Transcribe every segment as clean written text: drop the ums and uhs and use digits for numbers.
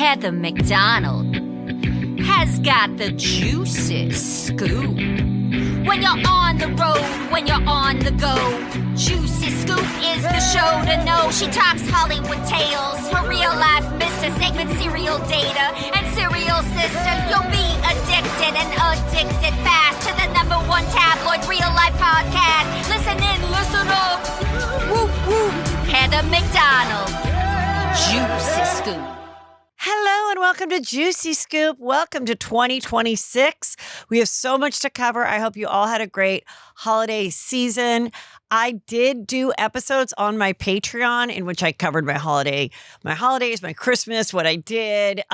Heather McDonald has got the juiciest scoop. When you're on the road, when you're on the go, Juicy Scoop is the show to know. She talks Hollywood tales, her real life Mr. Segment serial data and serial sister. You'll be addicted and addicted fast to the #1 tabloid real life podcast. Listen in, listen up. Woo woo. Heather McDonald, Juicy Scoop. Hello and welcome to Juicy Scoop. Welcome to 2026. We have so much to cover. I hope you all had a great holiday season. I did do episodes on my Patreon in which I covered my holidays, my Christmas, what I did,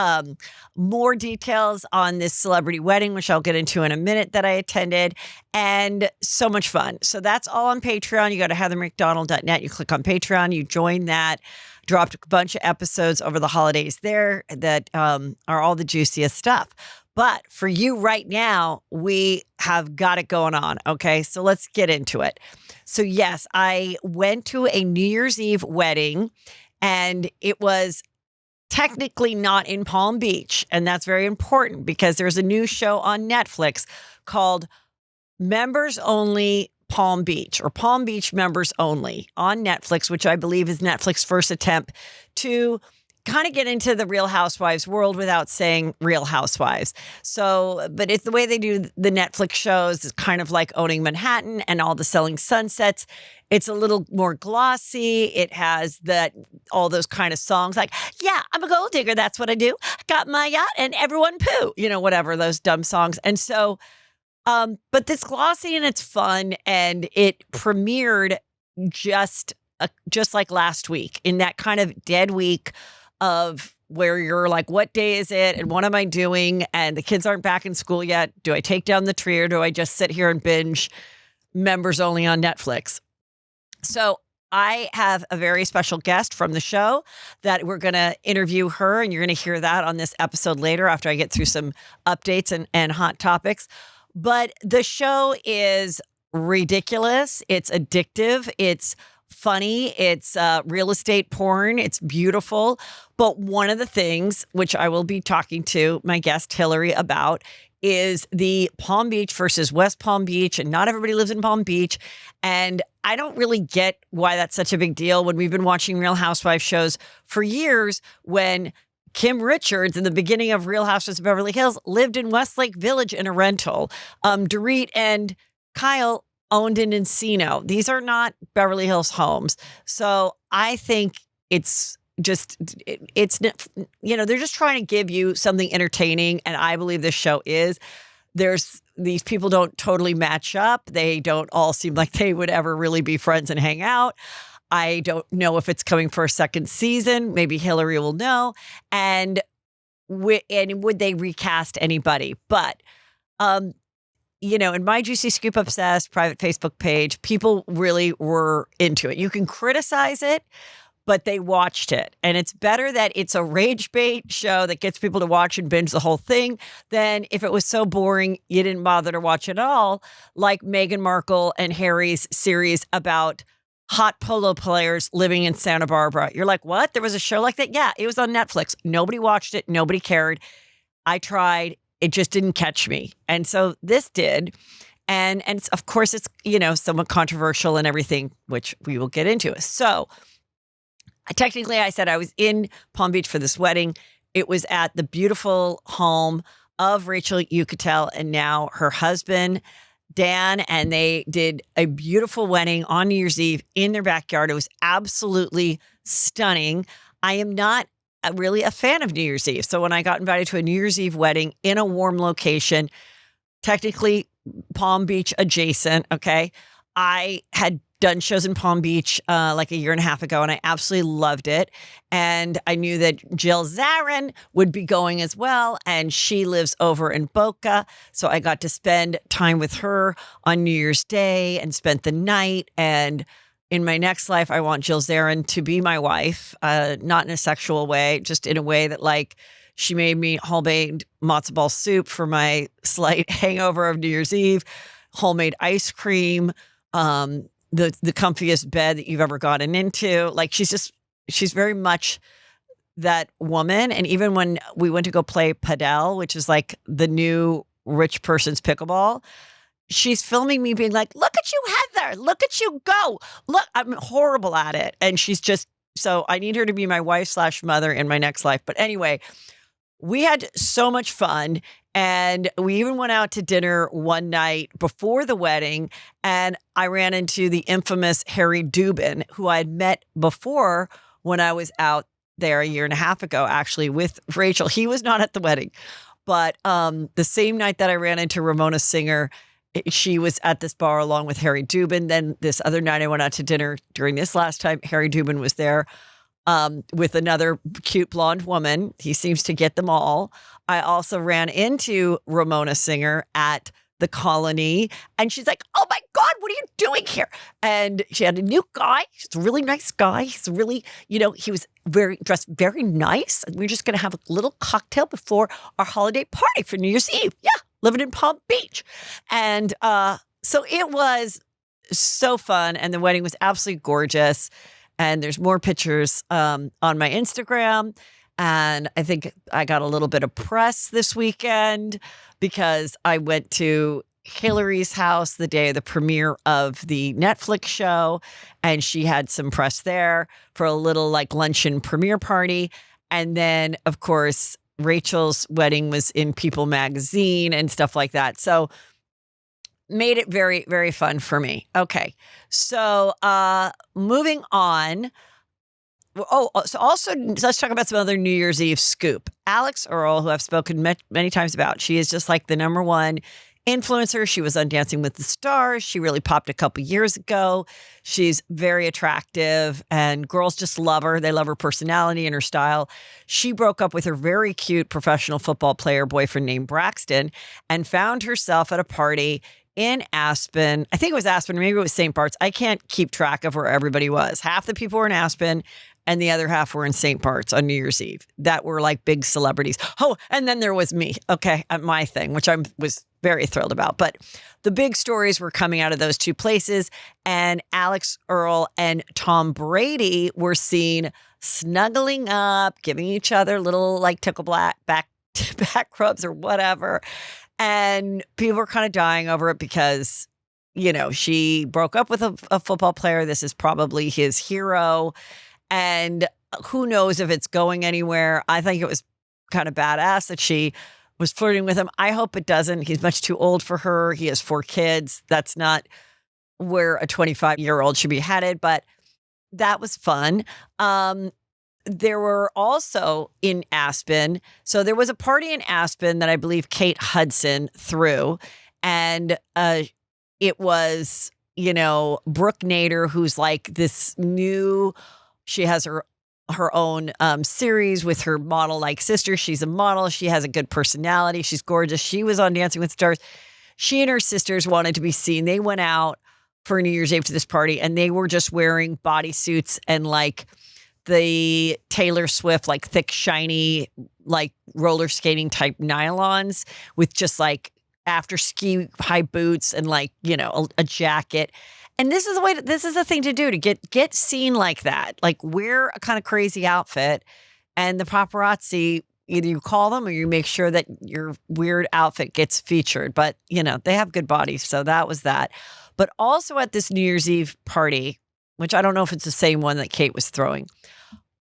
more details on this celebrity wedding, which I'll get into in a minute, that I attended, and so much fun. So that's all on Patreon. You go to heathermcdonald.net, you click on Patreon, you join that. Dropped a bunch of episodes over the holidays there that are all the juiciest stuff. But for you right now, we have got it going on. Okay, so let's get into it. So yes, I went to a New Year's Eve wedding, and it was technically not in Palm Beach. And that's very important because there's a new show on Netflix called Members Only Palm Beach, or Palm Beach Members Only, on Netflix, which I believe is Netflix's first attempt to kind of get into the Real Housewives world without saying Real Housewives. So, but it's the way they do the Netflix shows is kind of like Owning Manhattan and all the Selling Sunsets. It's a little more glossy. It has all those kind of songs like, yeah, I'm a gold digger. That's what I do. Got my yacht and everyone poo, whatever, those dumb songs. And so, but it's glossy and it's fun, and it premiered just like last week, in that kind of dead week of where you're like, what day is it? And what am I doing? And the kids aren't back in school yet. Do I take down the tree, or do I just sit here and binge Members Only on Netflix? So I have a very special guest from the show that we're going to interview her, and you're going to hear that on this episode later after I get through some updates and hot topics. But the show is ridiculous. It's addictive. It's funny. It's real estate porn. It's beautiful. But one of the things which I will be talking to my guest Hilary about is the Palm Beach versus West Palm Beach. And not everybody lives in Palm Beach. And I don't really get why that's such a big deal when we've been watching Real Housewives shows for years, when Kim Richards, in the beginning of Real Housewives of Beverly Hills, lived in Westlake Village in a rental. Dorit and Kyle owned an Encino. These are not Beverly Hills homes. So I think it's they're just trying to give you something entertaining. And I believe this show is. These people don't totally match up. They don't all seem like they would ever really be friends and hang out. I don't know if it's coming for a second season. Maybe Hilary will know. And would they recast anybody? But, in my Juicy Scoop Obsessed private Facebook page, people really were into it. You can criticize it, but they watched it. And it's better that it's a rage bait show that gets people to watch and binge the whole thing than if it was so boring you didn't bother to watch it all, like Meghan Markle and Harry's series about hot polo players living in Santa Barbara. You're like, what? There was a show like that? Yeah, it was on Netflix. Nobody watched it. Nobody cared. I tried. It just didn't catch me. And so this did. And it's, of course, it's, somewhat controversial and everything, which we will get into. So technically, I said I was in Palm Beach for this wedding. It was at the beautiful home of Rachel Yucatel and now her husband, Dan, and they did a beautiful wedding on New Year's Eve in their backyard. It was absolutely stunning. I am not really a fan of New Year's Eve. So when I got invited to a New Year's Eve wedding in a warm location, technically Palm Beach adjacent, okay, I had done shows in Palm Beach like a year and a half ago, and I absolutely loved it. And I knew that Jill Zarin would be going as well, and she lives over in Boca. So I got to spend time with her on New Year's Day and spent the night. And in my next life, I want Jill Zarin to be my wife, not in a sexual way, just in a way that, like, she made me homemade matzo ball soup for my slight hangover of New Year's Eve, homemade ice cream, the comfiest bed that you've ever gotten into. Like, she's very much that woman. And even when we went to go play padel, which is like the new rich person's pickleball, she's filming me being like, look at you, Heather, look at you go. Look, I'm horrible at it. And she's just, so I need her to be my wife/mother in my next life. But anyway, we had so much fun. And we even went out to dinner one night before the wedding. And I ran into the infamous Harry Dubin, who I had met before when I was out there a year and a half ago, actually, with Rachel. He was not at the wedding. But the same night that I ran into Ramona Singer, she was at this bar along with Harry Dubin. Then this other night I went out to dinner during this last time. Harry Dubin was there with another cute blonde woman. He seems to get them all. I also ran into Ramona Singer at the Colony, and she's like, oh my God, what are you doing here? And she had a new guy. He's a really nice guy. He's really, he was dressed very nice. And we're just going to have a little cocktail before our holiday party for New Year's Eve. Yeah, living in Palm Beach. And so it was so fun, and the wedding was absolutely gorgeous. And there's more pictures on my Instagram. And I think I got a little bit of press this weekend because I went to Hilary's house the day of the premiere of the Netflix show. And she had some press there for a little like luncheon premiere party. And then, of course, Rachel's wedding was in People magazine and stuff like that. So made it very, very fun for me. Okay. So moving on. Oh, so also let's talk about some other New Year's Eve scoop. Alex Earle, who I've spoken many times about, she is just like the number one influencer. She was on Dancing with the Stars. She really popped a couple years ago. She's very attractive and girls just love her. They love her personality and her style. She broke up with her very cute professional football player boyfriend named Braxton and found herself at a party in Aspen. I think it was Aspen, maybe it was St. Bart's. I can't keep track of where everybody was. Half the people were in Aspen and the other half were in St. Bart's on New Year's Eve. That were like big celebrities. Oh, and then there was me, okay, at my thing, which I was very thrilled about. But the big stories were coming out of those two places. And Alex Earle and Tom Brady were seen snuggling up, giving each other little like tickle back rubs or whatever. And people were kind of dying over it because, she broke up with a football player. This is probably his hero. And who knows if it's going anywhere. I think it was kind of badass that she was flirting with him. I hope it doesn't. He's much too old for her. He has 4 kids. That's not where a 25-year-old should be headed, but that was fun. There were also in Aspen. So there was a party in Aspen that I believe Kate Hudson threw. And it was, Brooke Nader, who's like this new, she has her own series with her model-like sister. She's a model. She has a good personality. She's gorgeous. She was on Dancing with the Stars. She and her sisters wanted to be seen. They went out for New Year's Eve to this party, and they were just wearing bodysuits and like the Taylor Swift, like thick, shiny, like roller skating type nylons with just like after ski high boots and like, a jacket. And this is the thing to do to get seen like that. Like wear a kind of crazy outfit and the paparazzi, either you call them or you make sure that your weird outfit gets featured. But, they have good bodies. So that was that. But also at this New Year's Eve party, which I don't know if it's the same one that Kate was throwing,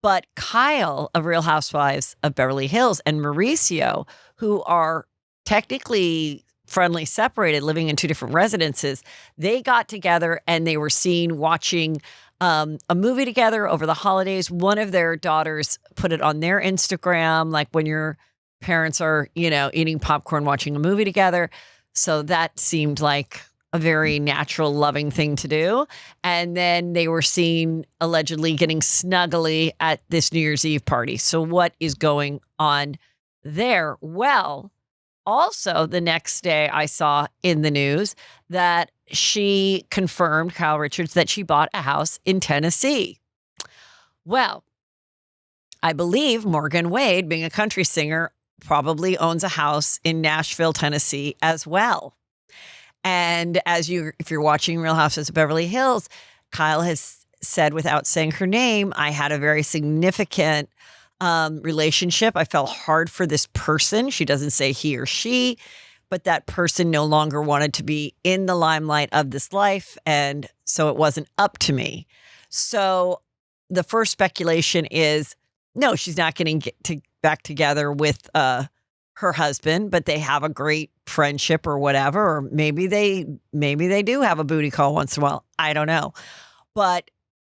but Kyle of Real Housewives of Beverly Hills and Mauricio, who are technically friendly separated, living in 2 different residences, they got together and they were seen watching a movie together over the holidays. One of their daughters put it on their Instagram, like when your parents are, eating popcorn, watching a movie together. So that seemed like a very natural, loving thing to do. And then they were seen allegedly getting snuggly at this New Year's Eve party. So what is going on there? Well, also, the next day I saw in the news that she confirmed, Kyle Richards, that she bought a house in Tennessee. Well, I believe Morgan Wade, being a country singer, probably owns a house in Nashville, Tennessee as well. And if you're watching Real Housewives of Beverly Hills, Kyle has said, without saying her name, I had a very significant relationship. I felt hard for this person. She doesn't say he or she, but that person no longer wanted to be in the limelight of this life. And so it wasn't up to me. So the first speculation is no, she's not getting back together with her husband, but they have a great friendship or whatever. Or maybe they do have a booty call once in a while. I don't know. But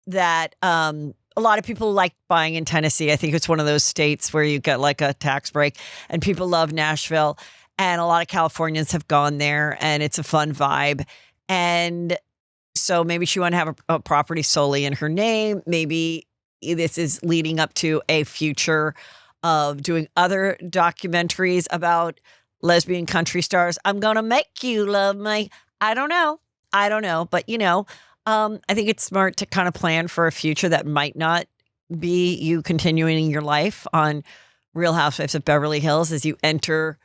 that a lot of people like buying in Tennessee. I think it's one of those states where you get like a tax break, and people love Nashville. And a lot of Californians have gone there, and it's a fun vibe. And so maybe she want to have a property solely in her name. Maybe this is leading up to a future of doing other documentaries about lesbian country stars. I'm going to make you love me. I don't know. But, I think it's smart to kind of plan for a future that might not be you continuing your life on Real Housewives of Beverly Hills as you enter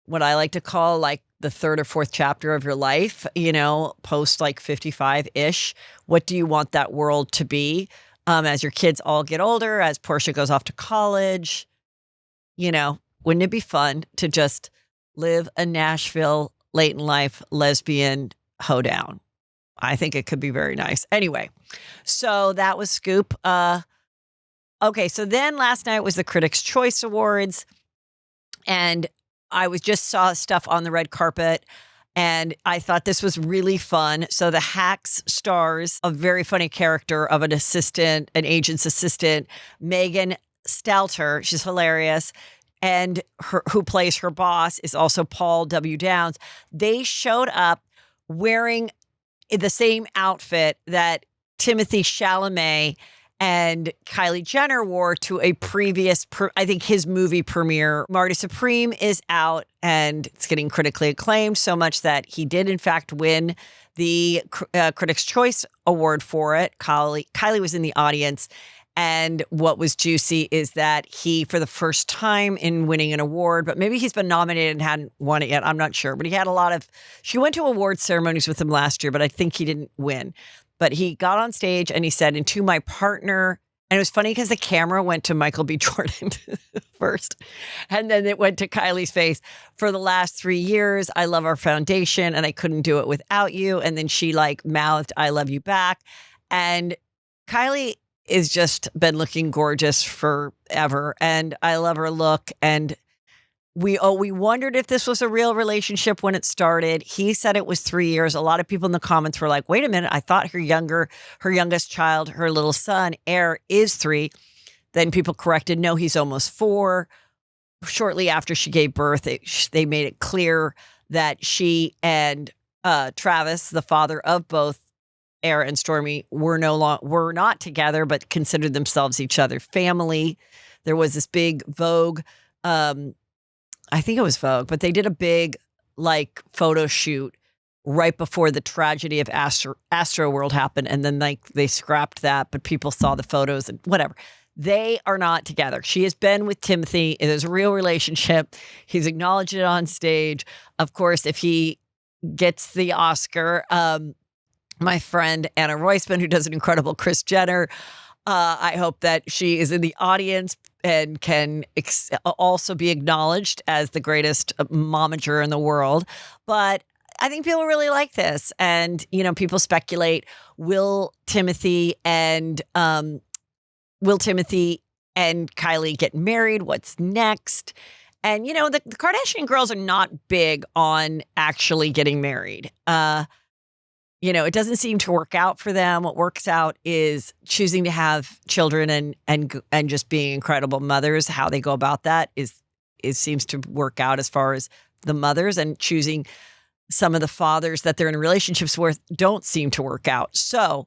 what I like to call like the third or fourth chapter of your life, post like 55-ish. What do you want that world to be as your kids all get older, as Portia goes off to college? Wouldn't it be fun to just live a Nashville late in life lesbian hoedown? I think it could be very nice. Anyway, so that was Scoop. Okay, so then last night was the Critics' Choice Awards, and I saw stuff on the red carpet, and I thought this was really fun. So the Hacks stars a very funny character of an agent's assistant, Megan Stelter. She's hilarious. And who plays her boss is also Paul W. Downs. They showed up wearing the same outfit that Timothee Chalamet and Kylie Jenner wore to a previous, I think his movie premiere. Marty Supreme is out, and it's getting critically acclaimed so much that he did in fact win the Critics' Choice Award for it. Kylie was in the audience. And what was juicy is that he, for the first time in winning an award, but maybe he's been nominated and hadn't won it yet, I'm not sure. But she went to award ceremonies with him last year, but I think he didn't win. But he got on stage and he said, "And to my partner," and it was funny because the camera went to Michael B. Jordan first, and then it went to Kylie's face. "For the last 3 years, I love our foundation, and I couldn't do it without you." And then she mouthed, "I love you back." And Kylie is just been looking gorgeous forever, and I love her look. And we wondered if this was a real relationship when it started. He said it was 3 years. A lot of people in the comments were like, "Wait a minute, I thought her youngest child, her little son, Air, is 3." Then people corrected, no, he's almost 4. Shortly after she gave birth, they made it clear that she and Travis, the father of both Air and Stormy, were not together, but considered themselves each other's family. There was this big Vogue, I think it was Vogue, but they did a big photo shoot right before the tragedy of Astro World happened, and then they scrapped that, but people saw the photos and whatever. They are not together. She has been with Timothy. It is a real relationship. He's acknowledged it on stage. Of course, if he gets the Oscar, my friend Anna Roisman, who does an incredible Kris Jenner, I hope that she is in the audience and can also be acknowledged as the greatest momager in the world. But I think people really like this. And, people speculate, will Timothy and Kylie get married? What's next? And, the Kardashian girls are not big on actually getting married. It doesn't seem to work out for them. What works out is choosing to have children and just being incredible mothers. How they go about that seems to work out as far as the mothers, and choosing some of the fathers that they're in relationships with don't seem to work out. So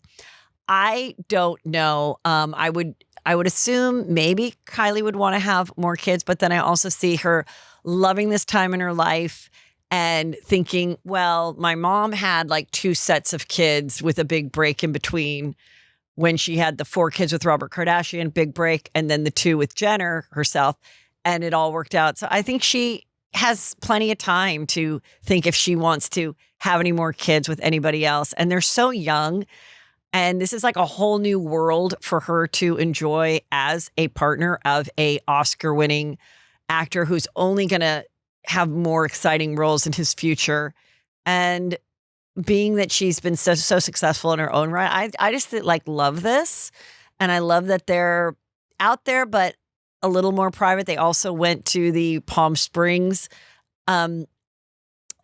I don't know. I would assume maybe Kylie would want to have more kids, but then I also see her loving this time in her life and thinking, well, my mom had 2 sets of kids with a big break in between, when she had the 4 kids with Robert Kardashian, big break, and then the 2 with Jenner herself, and it all worked out. So I think she has plenty of time to think if she wants to have any more kids with anybody else. And they're so young. And this is like a whole new world for her to enjoy as a partner of a Oscar-winning actor who's only going to have more exciting roles in his future. And being that she's been so successful in her own right, I just like love this. And I love that they're out there, but a little more private. They also went to the Palm Springs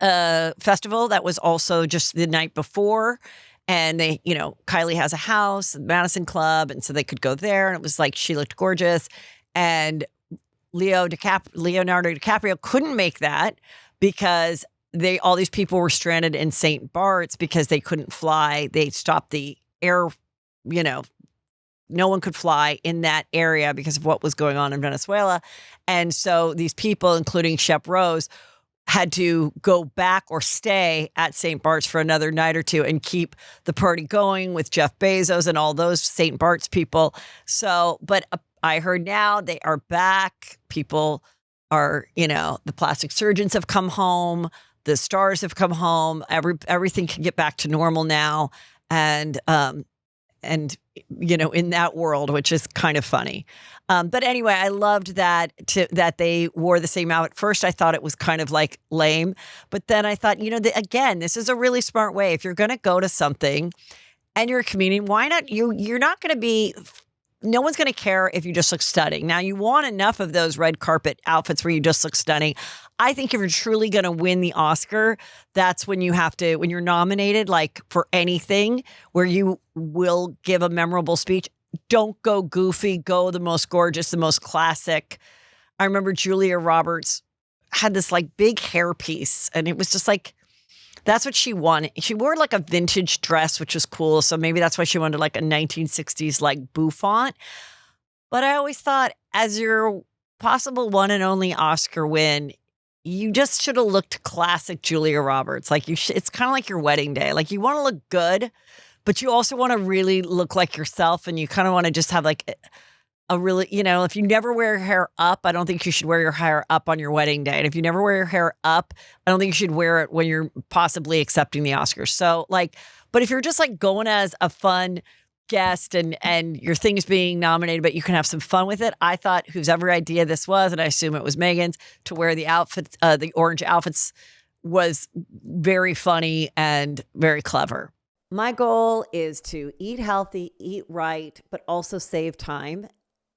festival that was also just the night before. And they, Kylie has a house, Madison Club, and so they could go there. And it was like she looked gorgeous. And Leonardo DiCaprio couldn't make that because all these people were stranded in St. Bart's because they couldn't fly. They stopped the air, no one could fly in that area because of what was going on in Venezuela. And so these people, including Shep Rose, had to go back or stay at St. Bart's for another night or two and keep the party going with Jeff Bezos and all those St. Bart's people. So, but I heard now they are back. People are, the plastic surgeons have come home. The stars have come home. Everything can get back to normal now. And in that world, which is kind of funny. But anyway, I loved that they wore the same outfit. First, I thought it was kind of like lame, but then I thought, again, this is a really smart way. If you're going to go to something and you're a comedian, why not? You're not going to be. No one's going to care if you just look stunning. Now, you want enough of those red carpet outfits where you just look stunning. I think if you're truly going to win the Oscar, that's when you have to, when you're nominated, like for anything where you will give a memorable speech, don't go goofy, go the most gorgeous, the most classic. I remember Julia Roberts had this like big hairpiece and it was just like, that's what she wanted. She wore like a vintage dress, which was cool. So maybe that's why she wanted like a 1960s like bouffant. But I always thought as your possible one and only Oscar win, you just should have looked classic Julia Roberts. Like it's kind of like your wedding day. Like you want to look good, but you also want to really look like yourself. And you kind of want to just have like a really, if you never wear your hair up, I don't think you should wear your hair up on your wedding day. And if you never wear your hair up, I don't think you should wear it when you're possibly accepting the Oscars. So but if you're just like going as a fun guest and your thing is being nominated, but you can have some fun with it. I thought whosever idea this was, and I assume it was Megan's, to wear the outfits, the orange outfits was very funny and very clever. My goal is to eat healthy, eat right, but also save time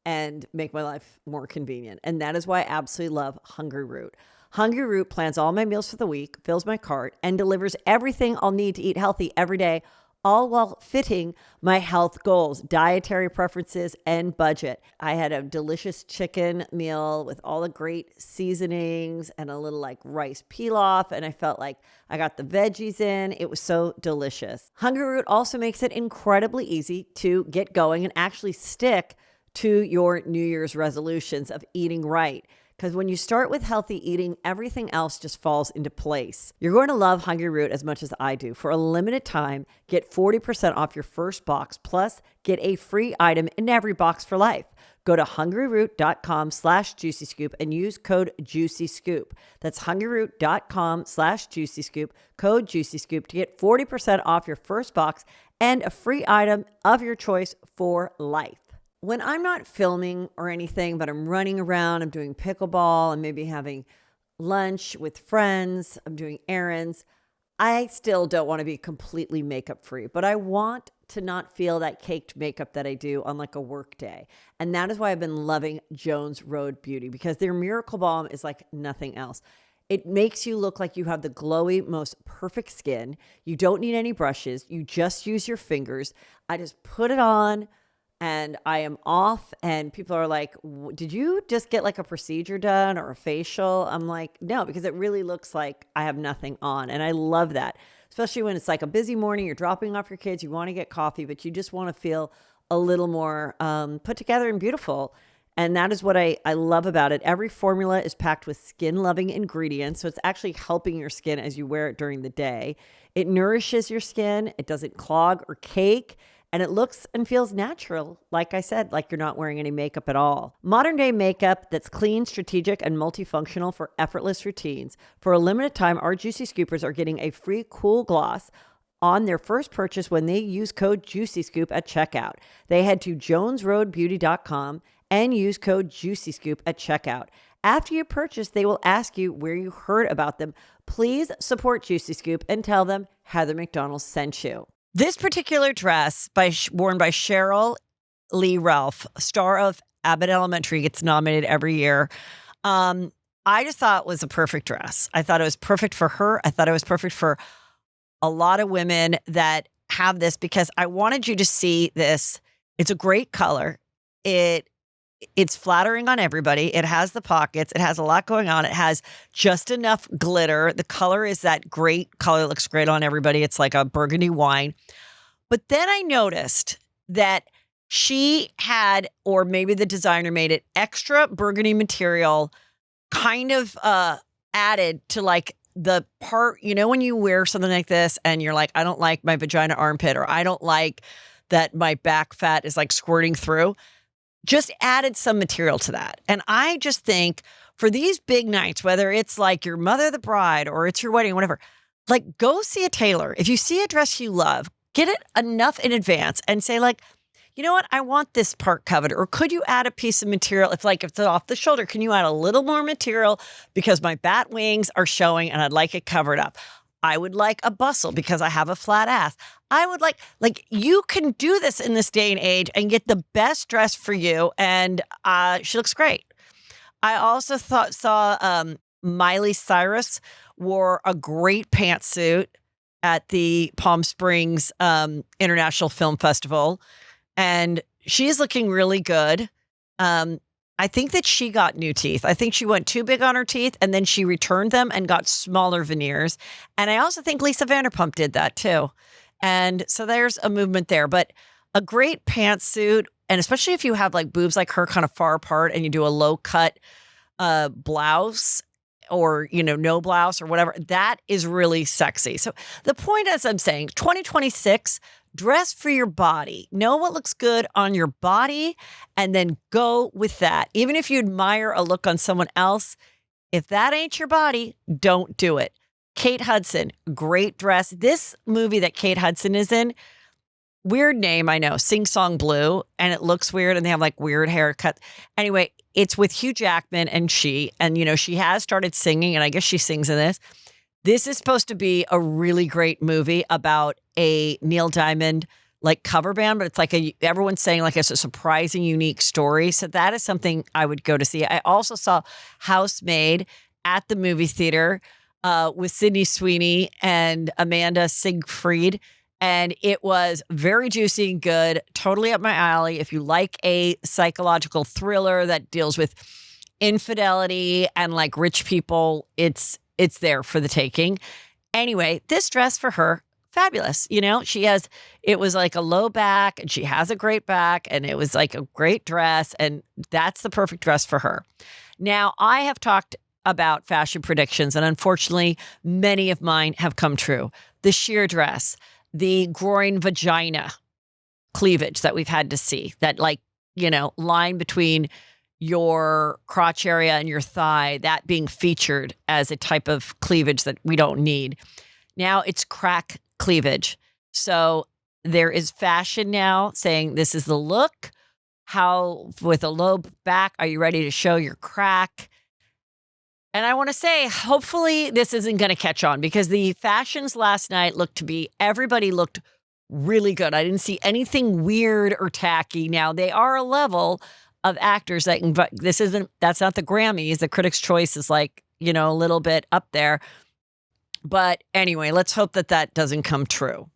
and make my life more convenient. And that is why I absolutely love Hungry Root. Hungry Root plans all my meals for the week, fills my cart, and delivers everything I'll need to eat healthy every day, all while fitting my health goals, dietary preferences, and budget. I had a delicious chicken meal with all the great seasonings and a little like rice pilaf, and I felt like I got the veggies in. It was so delicious. Hungry Root also makes it incredibly easy to get going and actually stick to your New Year's resolutions of eating right. Because when you start with healthy eating, everything else just falls into place. You're going to love Hungry Root as much as I do. For a limited time, get 40% off your first box, plus get a free item in every box for life. Go to hungryroot.com/juicyscoop and use code JuicyScoop. That's hungryroot.com/juicyscoop, code JuicyScoop to get 40% off your first box and a free item of your choice for life. When I'm not filming or anything, but I'm running around, I'm doing pickleball, I'm maybe having lunch with friends, I'm doing errands, I still don't want to be completely makeup free, but I want to not feel that caked makeup that I do on like a work day. And that is why I've been loving Jones Road Beauty, because their Miracle Balm is like nothing else. It makes you look like you have the glowy, most perfect skin. You don't need any brushes. You just use your fingers. I just put it on and I am off, and people are like, did you just get like a procedure done or a facial? I'm like, no, because it really looks like I have nothing on. And I love that, especially when it's like a busy morning, you're dropping off your kids, you want to get coffee, but you just want to feel a little more put together and beautiful. And that is what I love about it. Every formula is packed with skin-loving ingredients, so it's actually helping your skin as you wear it during the day. It nourishes your skin. It doesn't clog or cake. And it looks and feels natural, like I said, like you're not wearing any makeup at all. Modern day makeup that's clean, strategic, and multifunctional for effortless routines. For a limited time, our Juicy Scoopers are getting a free cool gloss on their first purchase when they use code JuicyScoop at checkout. They head to jonesroadbeauty.com and use code JuicyScoop at checkout. After you purchase, they will ask you where you heard about them. Please support Juicy Scoop and tell them Heather McDonald sent you. This particular dress worn by Cheryl Lee Ralph, star of Abbott Elementary, gets nominated every year. I just thought it was a perfect dress. I thought it was perfect for her. I thought it was perfect for a lot of women that have this, because I wanted you to see this. It's a great color. It's flattering on everybody. It has the pockets. It has a lot going on. It has just enough glitter. The color is that great color. It looks great on everybody. It's like a burgundy wine. But then I noticed that she had, or maybe the designer made it, extra burgundy material kind of added to like the part, when you wear something like this and you're like, I don't like my vagina armpit, or I don't like that my back fat is like squirting through. Just added some material to that. And I just think for these big nights, whether it's like your mother, the bride, or it's your wedding, whatever, like go see a tailor. If you see a dress you love, get it enough in advance and say like, you know what? I want this part covered. Or could you add a piece of material? If it's off the shoulder, can you add a little more material because my bat wings are showing and I'd like it covered up? I would like a bustle because I have a flat ass. I would like you can do this in this day and age and get the best dress for you. And she looks great. I also saw Miley Cyrus wore a great pantsuit at the Palm Springs International Film Festival. And she's looking really good. I think that she got new teeth. I think she went too big on her teeth and then she returned them and got smaller veneers. And I also think Lisa Vanderpump did that too. And so there's a movement there, but a great pantsuit. And especially if you have like boobs like her kind of far apart and you do a low cut blouse or, no blouse or whatever, that is really sexy. So the point, as I'm saying, 2026, dress for your body. Know what looks good on your body and then go with that. Even if you admire a look on someone else, if that ain't your body, don't do it. Kate Hudson, great dress. This movie that Kate Hudson is in, weird name, I know, Sing Song Blue, and it looks weird and they have like weird haircut. Anyway, it's with Hugh Jackman and she has started singing and I guess she sings in this. This is supposed to be a really great movie about a Neil Diamond like cover band, but it's like everyone's saying like it's a surprising, unique story. So that is something I would go to see. I also saw Housemaid at the movie theater with Sydney Sweeney and Amanda Siegfried. And it was very juicy and good, totally up my alley. If you like a psychological thriller that deals with infidelity and like rich people, it's there for the taking. Anyway, this dress for her, fabulous. It was like a low back and she has a great back and it was like a great dress and that's the perfect dress for her. Now, I have talked about fashion predictions and unfortunately, many of mine have come true. The sheer dress, the groin vagina cleavage that we've had to see, that line between your crotch area and your thigh, that being featured as a type of cleavage that we don't need. Now it's crack cleavage. So there is fashion now saying this is the look. How, with a low back, are you ready to show your crack? And I want to say, hopefully this isn't going to catch on because the fashions last night everybody looked really good. I didn't see anything weird or tacky. Now they are a level of actors that's not the Grammys. The Critics' Choice is a little bit up there. But anyway, let's hope that doesn't come true.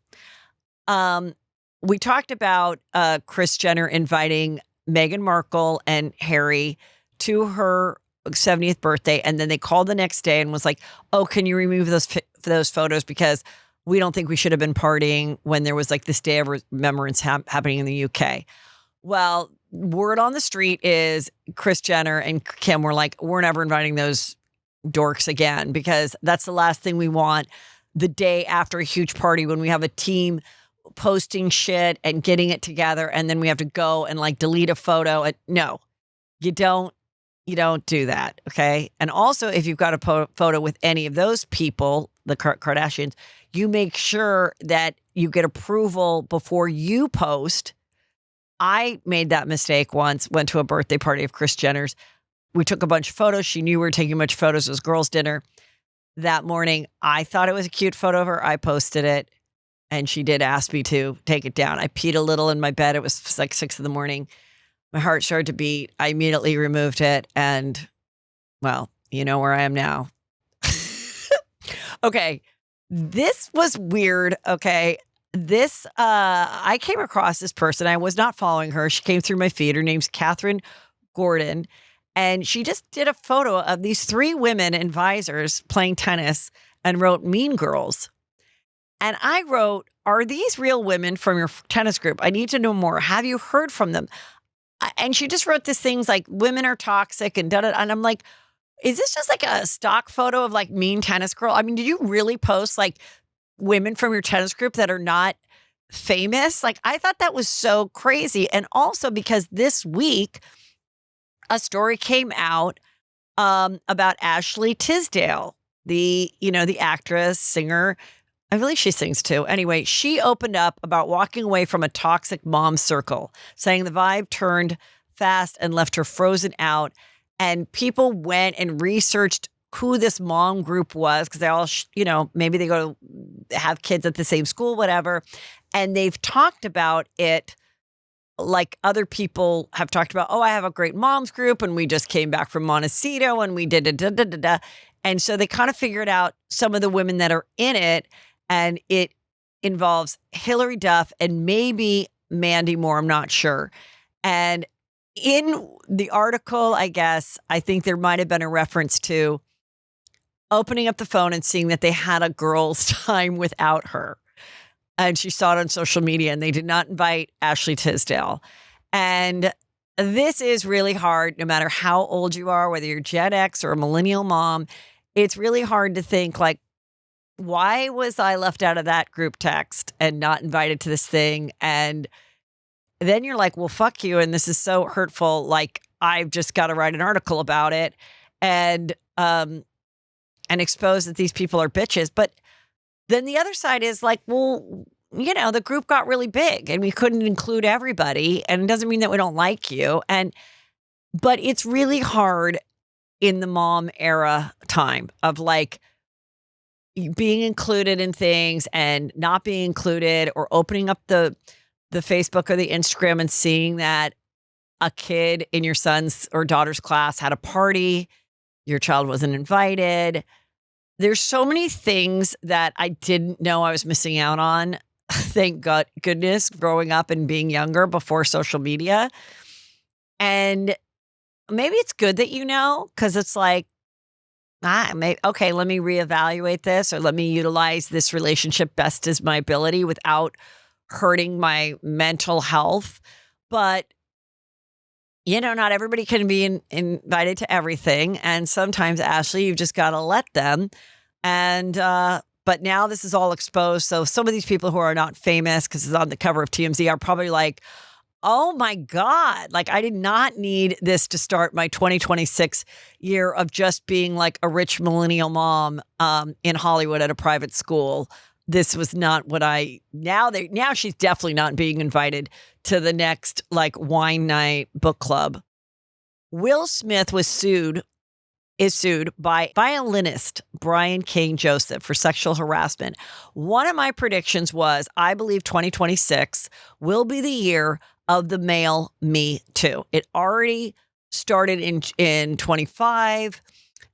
We talked about Kris Jenner inviting Meghan Markle and Harry to her 70th birthday. And then they called the next day and was like, oh, can you remove those photos because we don't think we should have been partying when there was like this day of remembrance happening in the UK. Well, word on the street is Kris Jenner and Kim were like, we're never inviting those dorks again because that's the last thing we want the day after a huge party when we have a team posting shit and getting it together and then we have to go and delete a photo. No, you don't do that, okay? And also, if you've got a photo with any of those people, the Kardashians, you make sure that you get approval before you post. I made that mistake once, went to a birthday party of Kris Jenner's. We took a bunch of photos. She knew we were taking a bunch of photos. It was girls' dinner that morning. I thought it was a cute photo of her. I posted it, and she did ask me to take it down. I peed a little in my bed. It was like 6 a.m. My heart started to beat. I immediately removed it, and, well, you know where I am now. Okay, this was weird, okay? I came across this person. I was not following her. She came through my feed. Her name's Catherine Gordon. And she just did a photo of these 3 women in visors playing tennis and wrote Mean Girls. And I wrote, are these real women from your tennis group? I need to know more. Have you heard from them? And she just wrote these things like women are toxic and da-da. And I'm like, is this just like a stock photo of like mean tennis girl? I mean, did you really post like women from your tennis group that are not famous? Like, I thought that was so crazy. And also because this week, a story came out about Ashley Tisdale, the actress, singer. I believe she sings too. Anyway, she opened up about walking away from a toxic mom circle, saying the vibe turned fast and left her frozen out. And people went and researched who this mom group was because they all, maybe they go to have kids at the same school, whatever. And they've talked about it like other people have talked about, I have a great moms group and we just came back from Montecito and we did da-da-da-da-da. And so they kind of figured out some of the women that are in it, and it involves Hilary Duff and maybe Mandy Moore, I'm not sure. And in the article, I guess, I think there might have been a reference to opening up the phone and seeing that they had a girl's time without her. And she saw it on social media, and they did not invite Ashley Tisdale. And this is really hard, no matter how old you are, whether you're Gen X or a millennial mom. It's really hard to think, like, why was I left out of that group text and not invited to this thing? And then you're like, well, fuck you. And this is so hurtful. Like, I've just got to write an article about it and expose that these people are bitches. But then the other side is like, well, the group got really big and we couldn't include everybody. And it doesn't mean that we don't like you. But it's really hard in the mom era time of like being included in things and not being included, or opening up the Facebook or the Instagram and seeing that a kid in your son's or daughter's class had a party, your child wasn't invited. There's so many things that I didn't know I was missing out on. Thank goodness, growing up and being younger before social media. And maybe it's good that because it's like, let me reevaluate this, or let me utilize this relationship best as my ability without hurting my mental health. But, not everybody can be invited to everything. And sometimes, Ashley, you've just got to let them. And, but now this is all exposed. So some of these people who are not famous because it's on the cover of TMZ are probably like, oh my God, like I did not need this to start my 2026 year of just being like a rich millennial mom in Hollywood at a private school. This was not what now she's definitely not being invited to the next like wine night book club. Will Smith is sued by violinist Brian Kane Joseph for sexual harassment. One of my predictions was I believe 2026 will be the year of the male Me Too. It already started in 25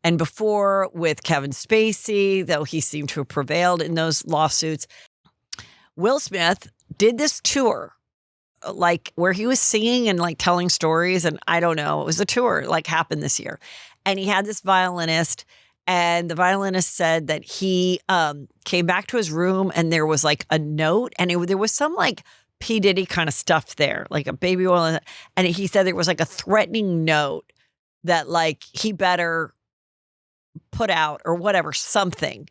and before with Kevin Spacey, though he seemed to have prevailed in those lawsuits. Will Smith did this tour, like where he was singing and like telling stories. And I don't know, it was a tour like happened this year. And he had this violinist, and the violinist said that he came back to his room and there was like a note, and there was some like P. Diddy kind of stuff there, like a baby oil. And he said there was like a threatening note that like he better put out or whatever, something.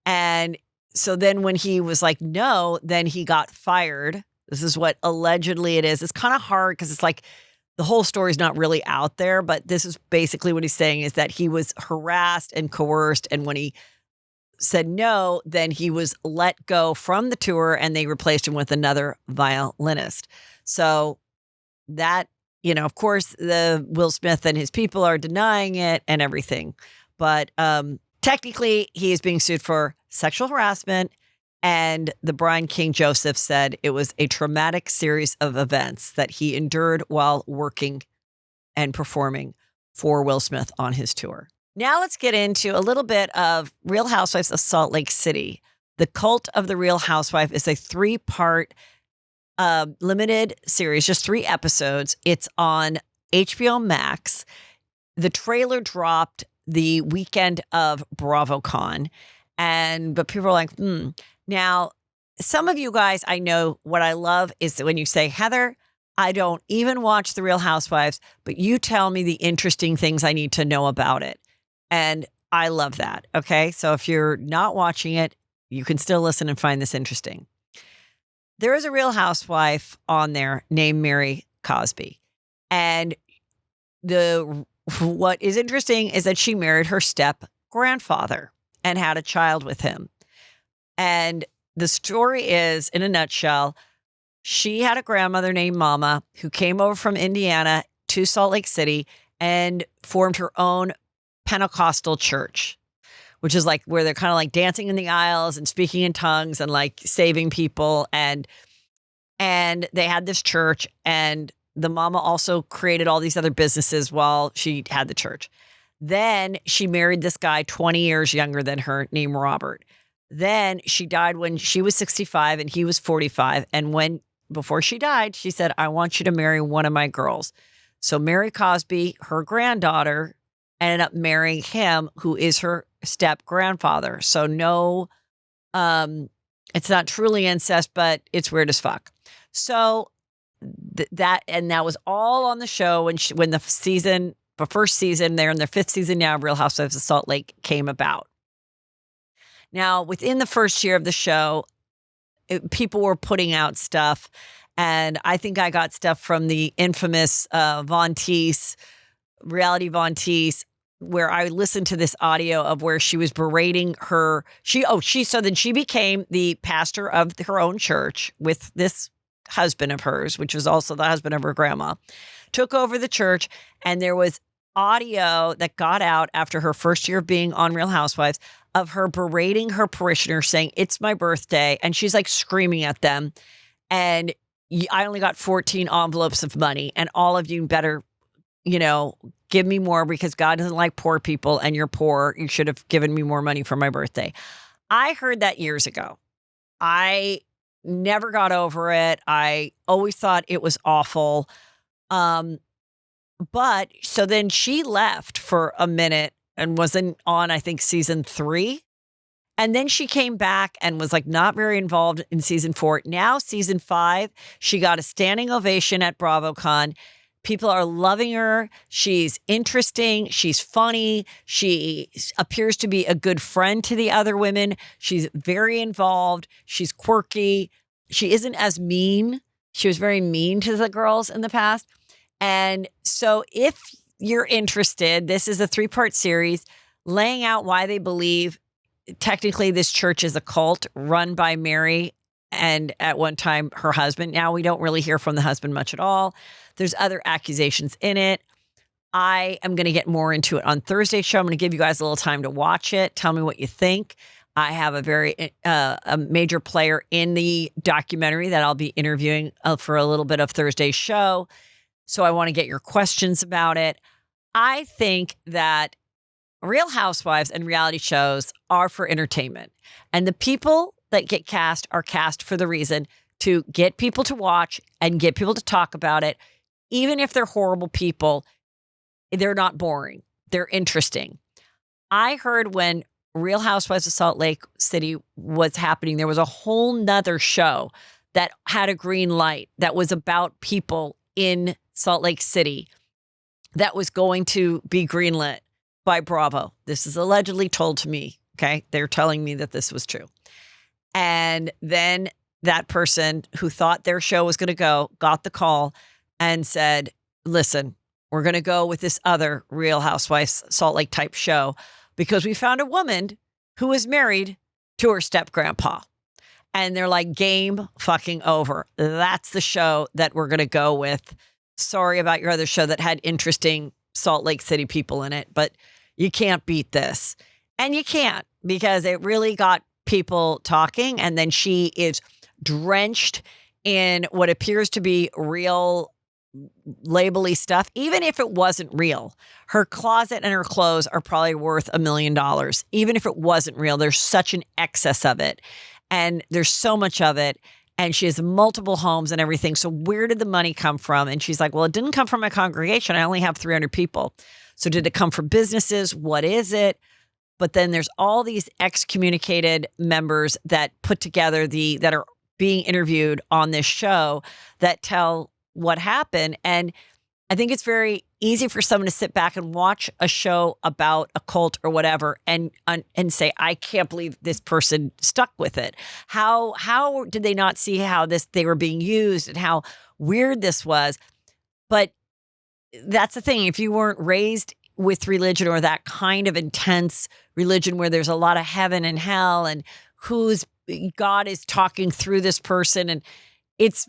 And so then when he was like, no, then he got fired. This is what allegedly it is. It's kind of hard because it's like the whole story is not really out there, but this is basically what he's saying is that he was harassed and coerced. And when he said no, then he was let go from the tour and they replaced him with another violinist. So that, of course, the Will Smith and his people are denying it and everything. But technically, he is being sued for sexual harassment. And the Brian King Joseph said it was a traumatic series of events that he endured while working and performing for Will Smith on his tour. Now let's get into a little bit of Real Housewives of Salt Lake City. The Cult of the Real Housewife is a 3-part limited series, just 3 episodes. It's on HBO Max. The trailer dropped the weekend of BravoCon, but people are like, Now, some of you guys, I know what I love is that when you say, Heather, I don't even watch The Real Housewives, but you tell me the interesting things I need to know about it. And I love that. Okay. So if you're not watching it, you can still listen and find this interesting. There is a Real Housewife on there named Mary Cosby. And what is interesting is that she married her step grandfather and had a child with him. And the story is, in a nutshell, she had a grandmother named Mama who came over from Indiana to Salt Lake City and formed her own Pentecostal church, which is like where they're kind of like dancing in the aisles and speaking in tongues and like saving people. And they had this church, and the mama also created all these other businesses while she had the church. Then she married this guy 20 years younger than her named Robert. Then she died when she was 65 and he was 45. And before she died, she said, I want you to marry one of my girls. So Mary Cosby, her granddaughter, ended up marrying him, who is her step grandfather. So no, it's not truly incest, but it's weird as fuck. So that was all on the show when the first season, they're in their 5th season now, Real Housewives of Salt Lake came about. Now, within the first year of the show, people were putting out stuff, and I think I got stuff from the infamous reality Von Teese, where I listened to this audio of where she was berating her. So then she became the pastor of her own church with this husband of hers, which was also the husband of her grandma, took over the church, and there was audio that got out after her first year of being on Real Housewives of her berating her parishioners, saying, it's my birthday. And she's like screaming at them. And I only got 14 envelopes of money, and all of you better, give me more because God doesn't like poor people, and you're poor. You should have given me more money for my birthday. I heard that years ago. I never got over it. I always thought it was awful. But so then she left for a minute and wasn't on, I think, season 3. And then she came back and was like not very involved in season 4. Now, season 5, she got a standing ovation at BravoCon. People are loving her. She's interesting. She's funny. She appears to be a good friend to the other women. She's very involved. She's quirky. She isn't as mean. She was very mean to the girls in the past. And so if you're interested, this is a 3-part series laying out why they believe technically this church is a cult run by Mary and at one time her husband. Now we don't really hear from the husband much at all. There's other accusations in it. I am going to get more into it on Thursday's show. I'm going to give you guys a little time to watch it. Tell me what you think. I have a major player in the documentary that I'll be interviewing for a little bit of Thursday's show. So I want to get your questions about it. I think that Real Housewives and reality shows are for entertainment. And the people that get cast are cast for the reason to get people to watch and get people to talk about it. Even if they're horrible people, they're not boring. They're interesting. I heard when Real Housewives of Salt Lake City was happening, there was a whole nother show that had a green light that was about people in Salt Lake City that was going to be greenlit by Bravo. This is allegedly told to me. Okay. They're telling me that this was true. And then that person who thought their show was going to go got the call and said, listen, we're going to go with this other Real Housewives Salt Lake type show because we found a woman who was married to her step grandpa. And they're like, game fucking over. That's the show that we're going to go with. Sorry about your other show that had interesting Salt Lake City people in it, but you can't beat this. And you can't, because it really got people talking. And then she is drenched in what appears to be real labely stuff. Even if it wasn't real, her closet and her clothes are probably worth $1 million. Even if it wasn't real, there's such an excess of it. And there's so much of it. And she has multiple homes and everything. So where did the money come from? And she's like, well, it didn't come from my congregation. I only have 300 people. So did it come from businesses? What is it? But then there's all these excommunicated members that put together that are being interviewed on this show that tell what happened. And I think it's very easy for someone to sit back and watch a show about a cult or whatever and say, I can't believe this person stuck with it. How did they not see how they were being used and how weird this was? But that's the thing. If you weren't raised with religion or that kind of intense religion where there's a lot of heaven and hell and whose God is talking through this person, and it's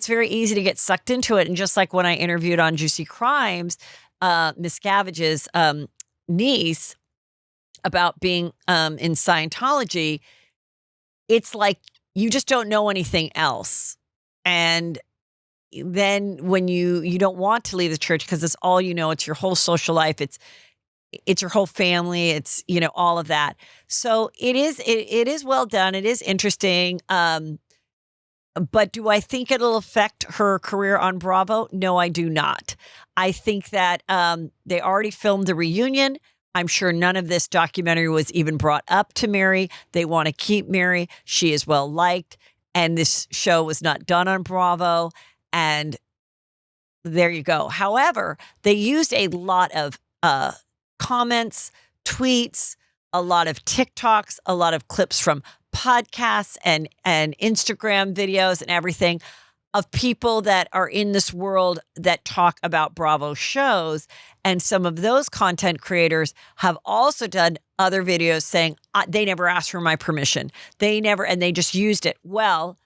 very easy to get sucked into it. And just like when I interviewed on Juicy Crimes, Miss Gavage's niece about being in Scientology, it's like you just don't know anything else. And then when you don't want to leave the church because it's all you know, it's your whole social life, it's your whole family, it's all of that. So it is well done. It is interesting. But do I think it'll affect her career on Bravo? No, I do not. I think that they already filmed the reunion. I'm sure none of this documentary was even brought up to Mary. They want to keep Mary. She is well liked. And this show was not done on Bravo. And there you go. However, they used a lot of comments, tweets, a lot of TikToks, a lot of clips from podcasts and Instagram videos and everything of people that are in this world that talk about Bravo shows. And some of those content creators have also done other videos saying they never asked for my permission. And they just used it. Well,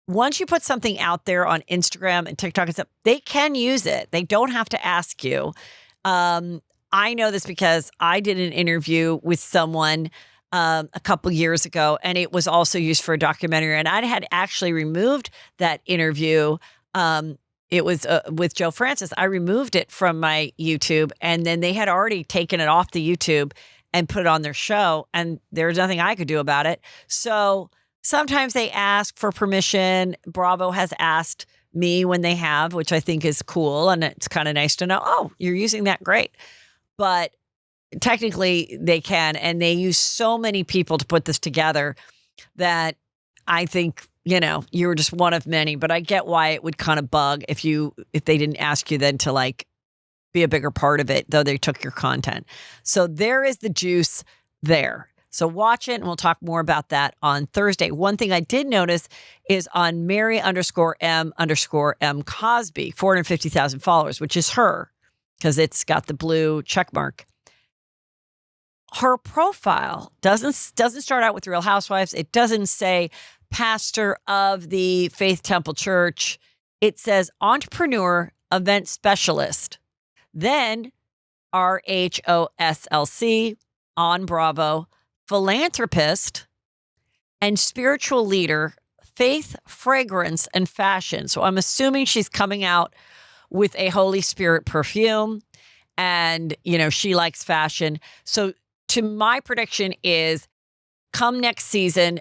once you put something out there on Instagram and TikTok and stuff, they can use it. They don't have to ask you. I know this because I did an interview with someone a couple years ago, and it was also used for a documentary. And I had actually removed that interview. It was with Joe Francis. I removed it from my YouTube, and then they had already taken it off the YouTube and put it on their show, and there's nothing I could do about it. So sometimes they ask for permission. Bravo has asked me when they have, which I think is cool, and it's kind of nice to know, oh, you're using that, great. But technically they can, and they use so many people to put this together that I think, you were just one of many. But I get why it would kind of bug if they didn't ask you then to like be a bigger part of it, though they took your content. So there is the juice there. So watch it, and we'll talk more about that on Thursday. One thing I did notice is on Mary_M_M Cosby, 450,000 followers, which is her, because it's got the blue check mark. Her profile doesn't start out with Real Housewives. It doesn't say pastor of the Faith Temple Church. It says entrepreneur, event specialist. Then RHOSLC on Bravo, philanthropist, and spiritual leader, faith, fragrance, and fashion. So I'm assuming she's coming out with a Holy Spirit perfume, and, she likes fashion. So to my prediction is come next season,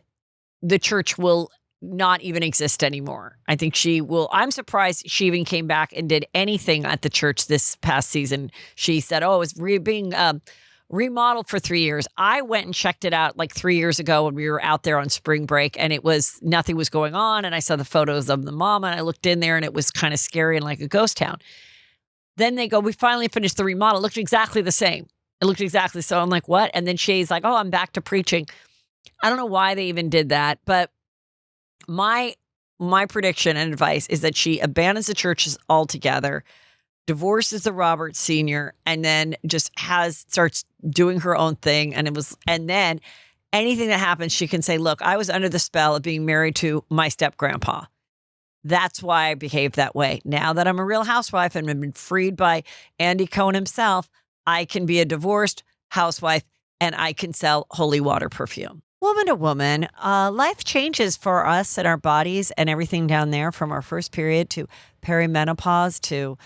the church will not even exist anymore. I think she will. I'm surprised she even came back and did anything at the church this past season. She said, it was being remodeled for 3 years. I went and checked it out like 3 years ago when we were out there on spring break, and nothing was going on. And I saw the photos of the mama, and I looked in there, and it was kind of scary and like a ghost town. Then they go, we finally finished the remodel. It looked exactly the same. It looked exactly so. I'm like, what? And then Shay's like, I'm back to preaching. I don't know why they even did that, but my prediction and advice is that she abandons the churches altogether, divorces the Roberts Sr., and then just starts doing her own thing. And then anything that happens, she can say, look, I was under the spell of being married to my step-grandpa. That's why I behaved that way. Now that I'm a real housewife and have been freed by Andy Cohen himself, I can be a divorced housewife and I can sell holy water perfume. Woman to woman, life changes for us and our bodies and everything down there, from our first period to perimenopause to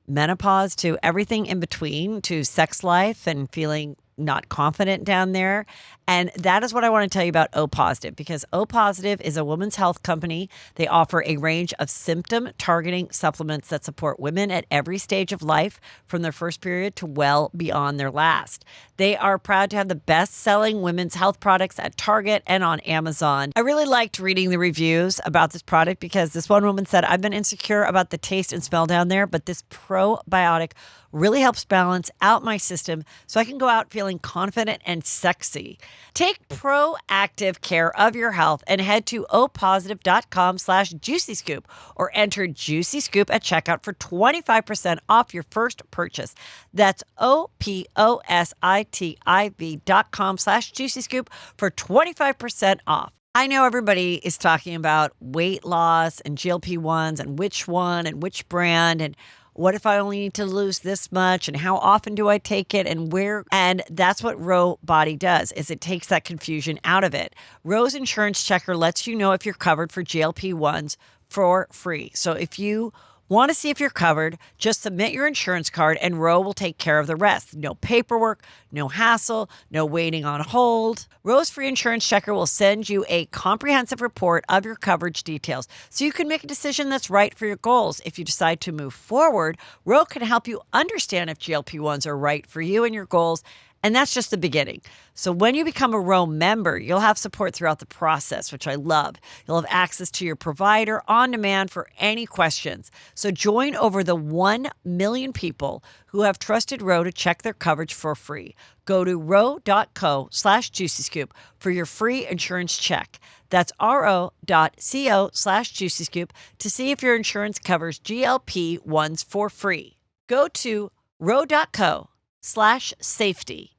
menopause to everything in between, to sex life and feeling not confident down there. And that is what I want to tell you about O Positive, because O Positive is a women's health company. They offer a range of symptom targeting supplements that support women at every stage of life, from their first period to well beyond their last. They are proud to have the best-selling women's health products at Target and on Amazon. I really liked reading the reviews about this product because this one woman said, I've been insecure about the taste and smell down there, but this probiotic really helps balance out my system so I can go out feeling confident and sexy. Take proactive care of your health and head to opositive.com/juicyscoop or enter Juicy Scoop at checkout for 25% off your first purchase. That's opositive.com/juicyscoop for 25% off. I know everybody is talking about weight loss and GLP-1s and which one and which brand and what if I only need to lose this much and how often do I take it and where? And that's what Row Body does, is it takes that confusion out of it. Row's Insurance Checker lets you know if you're covered for GLP-1s for free. So if you want to see if you're covered, just submit your insurance card and Row will take care of the rest. No paperwork, no hassle, no waiting on hold. Row's free insurance checker will send you a comprehensive report of your coverage details so you can make a decision that's right for your goals. If you decide to move forward, Row can help you understand if GLP-1s are right for you and your goals. And that's just the beginning. So when you become a Row member, you'll have support throughout the process, which I love. You'll have access to your provider on demand for any questions. So join over the 1 million people who have trusted Row to check their coverage for free. Go to row.co/juicyscoop for your free insurance check. That's ro.co/juicyscoop to see if your insurance covers GLP-1s for free. Go to row.co/safety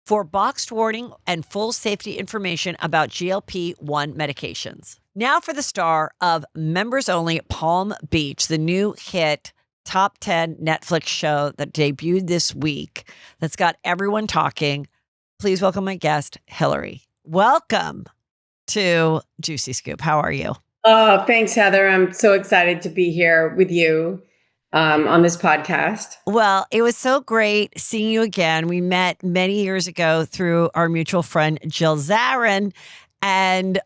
for boxed warning and full safety information about GLP-1 medications. Now for the star of Members Only Palm Beach, the new hit top 10 Netflix show that debuted this week that's got everyone talking. Please welcome my guest, Hilary. Welcome to Juicy Scoop. How are you? Oh, thanks, Heather. I'm so excited to be here with you on this podcast. Well, it was so great seeing you again. We met many years ago through our mutual friend, Jill Zarin. And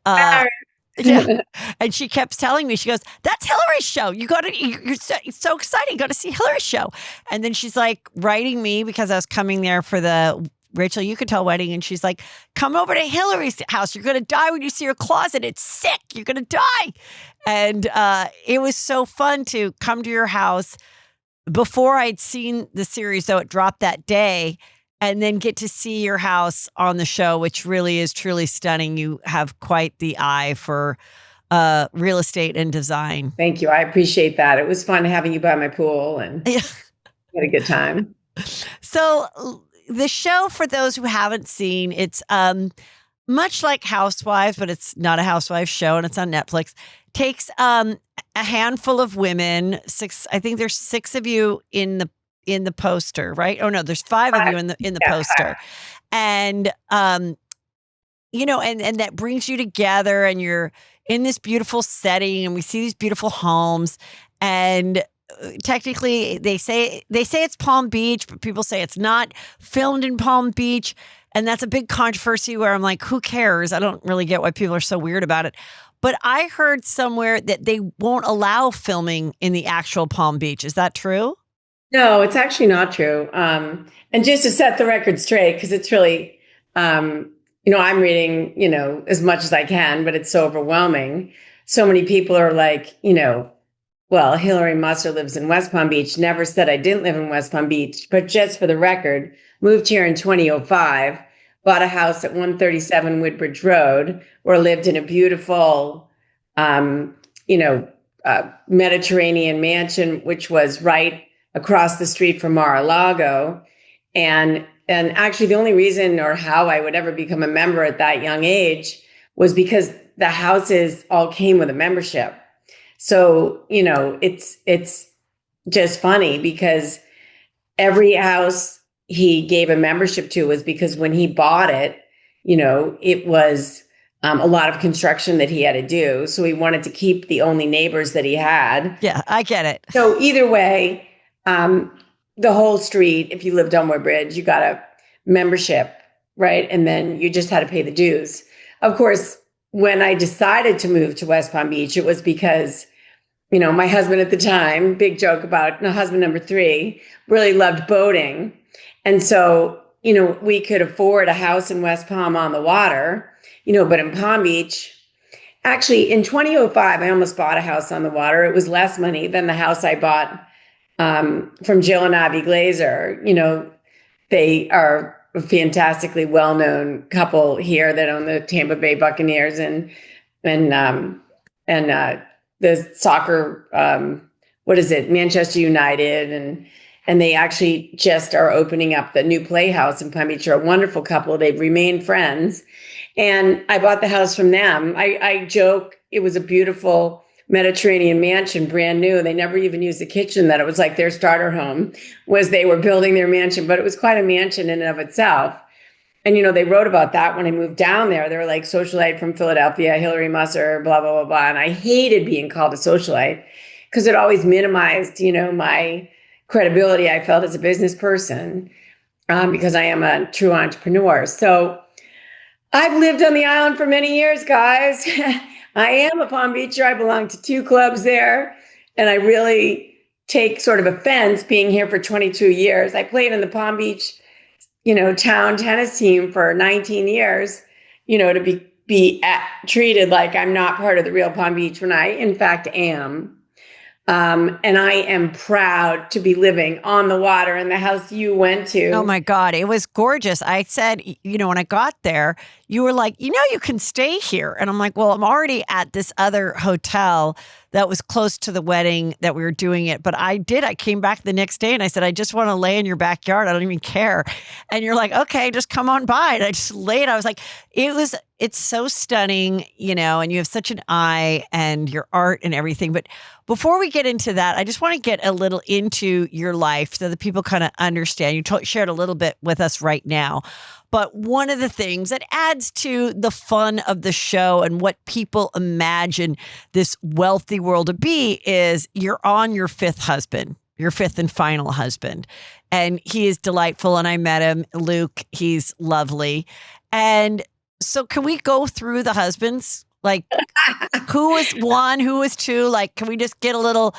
yeah, and she kept telling me, she goes, that's Hilary's show. It's so exciting. You got to see Hilary's show. And then she's like writing me because I was coming there for the Rachel You Could Tell wedding. And she's like, come over to Hilary's house. You're going to die when you see her closet. It's sick. You're going to die. And it was so fun to come to your house before I'd seen the series, though it dropped that day, and then get to see your house on the show, which really is truly stunning. You have quite the eye for real estate and design. Thank you. I appreciate that. It was fun having you by my pool and had a good time. So the show, for those who haven't seen, it's much like Housewives, but it's not a Housewives show and it's on Netflix. Takes a handful of women, I think there's 6 of you in the poster, right? Oh no, there's 5 of you in the poster. And you know, and that brings you together and you're in this beautiful setting and we see these beautiful homes, and technically they say it's Palm Beach, but people say it's not filmed in Palm Beach. And that's a big controversy where I'm like, who cares? I don't really get why people are so weird about it. But I heard somewhere that they won't allow filming in the actual Palm Beach. Is that true? No, it's actually not true. And just to set the record straight, because it's really, I'm reading, as much as I can, but it's so overwhelming. So many people are like, well, Hilary Musser lives in West Palm Beach. Never said I didn't live in West Palm Beach, but just for the record, moved here in 2005, bought a house at 137 Woodbridge Road, where I lived in a beautiful, Mediterranean mansion, which was right across the street from Mara Largo. And and actually the only reason or how I would ever become a member at that young age was because the houses all came with a membership. So, it's just funny because every house he gave a membership to was because when he bought it, it was a lot of construction that he had to do. So he wanted to keep the only neighbors that he had. Yeah, I get it. So either way, the whole street, if you lived on Woodbridge, you got a membership, right? And then you just had to pay the dues. Of course, when I decided to move to West Palm Beach, it was because, my husband at the time, big joke about husband number 3, really loved boating. And so, we could afford a house in West Palm on the water, but in Palm Beach, actually in 2005, I almost bought a house on the water. It was less money than the house I bought from Jill and Avi Glazer. They are a fantastically well-known couple here that own the Tampa Bay Buccaneers and the soccer, Manchester United, and they actually just are opening up the new Playhouse in Palm Beach. They're a wonderful couple. They've remained friends, and I bought the house from them. I joke it was a beautiful Mediterranean mansion, brand new. They never even used the kitchen. That it was like their starter home was they were building their mansion, but it was quite a mansion in and of itself. And, they wrote about that when I moved down there. They were like socialite from Philadelphia, Hilary Musser, blah, blah, blah, blah. And I hated being called a socialite because it always minimized, my credibility I felt as a business person because I am a true entrepreneur. So I've lived on the island for many years, guys. I am a Palm Beacher. I belong to 2 clubs there. And I really take sort of offense being here for 22 years. I played in the Palm Beach, town tennis team for 19 years, to be treated like I'm not part of the real Palm Beach when I, in fact, am. And I am proud to be living on the water in the house you went to. Oh my God, it was gorgeous. I said, when I got there, you were like, you can stay here. And I'm like, well, I'm already at this other hotel that was close to the wedding that we were doing it. But I came back the next day and I said, I just want to lay in your backyard. I don't even care. And you're like, okay, just come on by. And I just laid. I was like, it's so stunning, and you have such an eye and your art and everything. But before we get into that, I just want to get a little into your life so that people kind of understand. You shared a little bit with us right now. But one of the things that adds to the fun of the show and what people imagine this wealthy world to be is you're on your 5th husband, your 5th and final husband. And he is delightful. And I met him, Luke. He's lovely. And so can we go through the husbands? Like who was 1, who was 2? Like, can we just get a little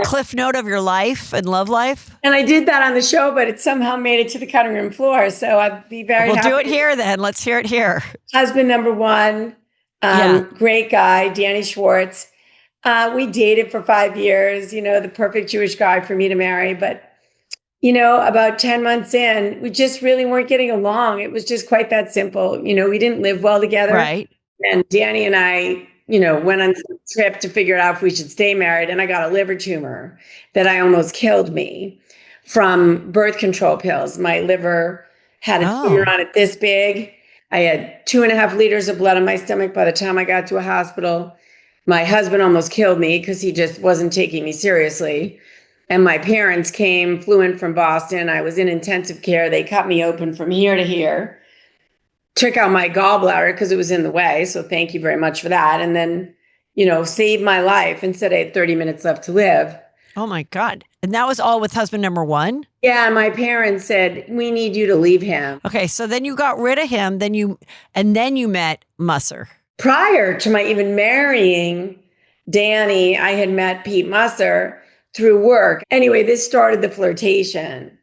cliff note of your life and love life? And I did that on the show, but it somehow made it to the cutting room floor. So I'd be very happy. We'll do it here then. Let's hear it here. Husband number 1, great guy, Danny Schwartz. We dated for 5 years, the perfect Jewish guy for me to marry. But, about 10 months in, we just really weren't getting along. It was just quite that simple. We didn't live well together. Right. And Danny and I, went on a trip to figure out if we should stay married. And I got a liver tumor that I almost killed me from birth control pills. My liver had a tumor on it this big. I had 2.5 liters of blood in my stomach by the time I got to a hospital. My husband almost killed me because he just wasn't taking me seriously. And my parents flew in from Boston. I was in intensive care. They cut me open from here to here. Took out my gallbladder because it was in the way. So thank you very much for that. And then, saved my life and said I had 30 minutes left to live. Oh my God. And that was all with husband number 1? Yeah. My parents said, we need you to leave him. Okay. So then you got rid of him. Then you met Musser. Prior to my even marrying Danny, I had met Pete Musser through work. Anyway, this started the flirtation.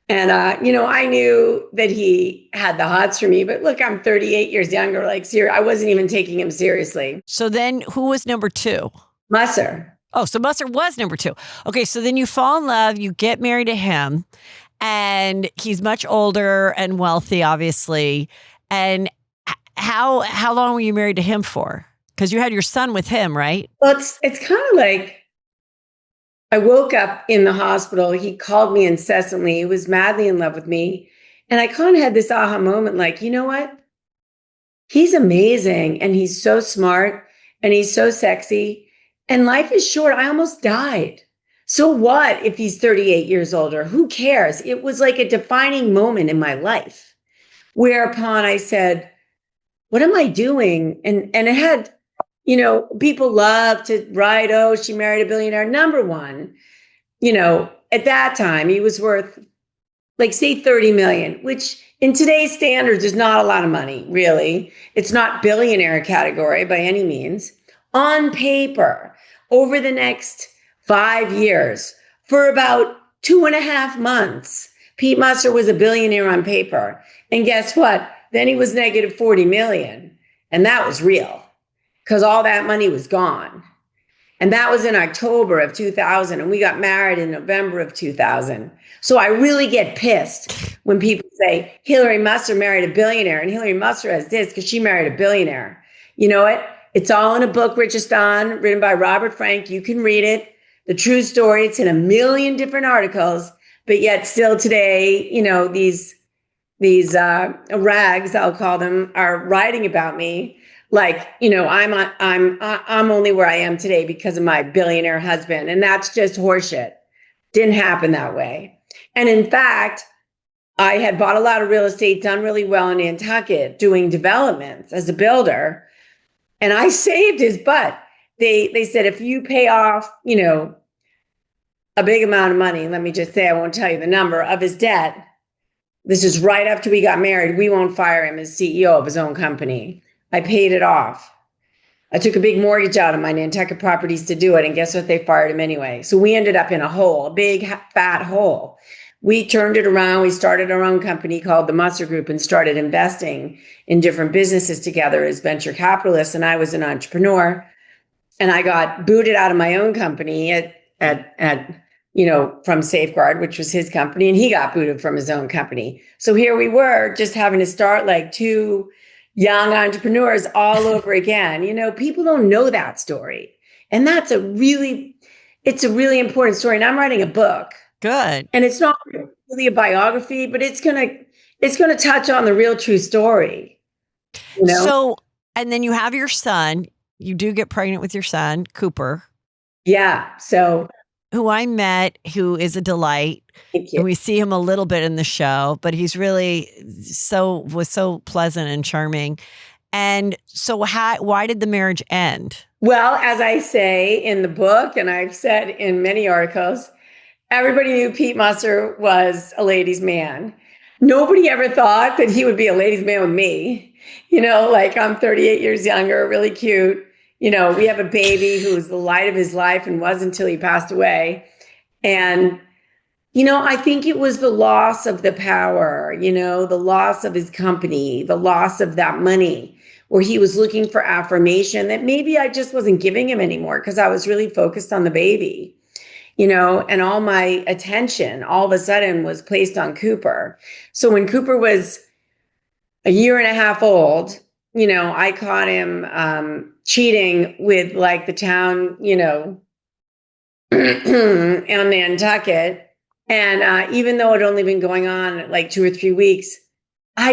And, I knew that he had the hots for me, but look, I'm 38 years younger. Like, I wasn't even taking him seriously. So then who was number 2? Musser. Oh, so Musser was number 2. Okay. So then you fall in love, you get married to him, and he's much older and wealthy, obviously. And how long were you married to him for? Because you had your son with him, right? Well, it's kind of like, I woke up in the hospital. He called me incessantly. He was madly in love with me. And I kind of had this aha moment, like, you know what? He's amazing and he's so smart and he's so sexy and life is short. I almost died. So what if he's 38 years older? Who cares? It was like a defining moment in my life. Whereupon I said, what am I doing? And it had, people love to write, oh, she married a billionaire. Number one, at that time he was worth like say 30 million, which in today's standards is not a lot of money, really. It's not billionaire category by any means. On paper, over the next 5 years, for about 2.5 months, Pete Musser was a billionaire on paper. And guess what? Then he was negative 40 million. And that was real because all that money was gone. And that was in October of 2000. And we got married in November of 2000. So I really get pissed when people say Hilary Musser married a billionaire and Hilary Musser has this because she married a billionaire. You know what? It's all in a book, Richest On, written by Robert Frank. You can read it. The true story. It's in a million different articles. But yet still today, these rags, I'll call them, are writing about me. Like, I'm only where I am today because of my billionaire husband. And that's just horseshit. Didn't happen that way. And in fact, I had bought a lot of real estate, done really well in Nantucket, doing developments as a builder. And I saved his butt. They said, if you pay off, a big amount of money, let me just say, I won't tell you the number of his debt. This is right after we got married. We won't fire him as CEO of his own company. I paid it off. I took a big mortgage out of my Nantucket properties to do it. And guess what? They fired him anyway. So we ended up in a hole, a big fat hole. We turned it around. We started our own company called the Musser Group and started investing in different businesses together as venture capitalists. And I was an entrepreneur. And I got booted out of my own company from Safeguard, which was his company. And he got booted from his own company. So here we were just having to start like two young entrepreneurs all over again. People don't know that story. And it's a really important story. And I'm writing a book. Good. And it's not really a biography, but it's going to touch on the real true story. So, and then you have your son, you do get pregnant with your son, Cooper. Yeah. So who I met, who is a delight. Thank you. And we see him a little bit in the show, but he's really was so pleasant and charming. And so why did the marriage end? Well, as I say in the book, and I've said in many articles, everybody knew Pete Musser was a ladies' man. Nobody ever thought that he would be a ladies' man with me. Like I'm 38 years younger, really cute. We have a baby who was the light of his life and was until he passed away. And, I think it was the loss of the power, the loss of his company, the loss of that money, where he was looking for affirmation that maybe I just wasn't giving him anymore because I was really focused on the baby, and all my attention all of a sudden was placed on Cooper. So when Cooper was a year and a half old, I caught him cheating with like the town, on Nantucket. And even though it had only been going on like 2 or 3 weeks, I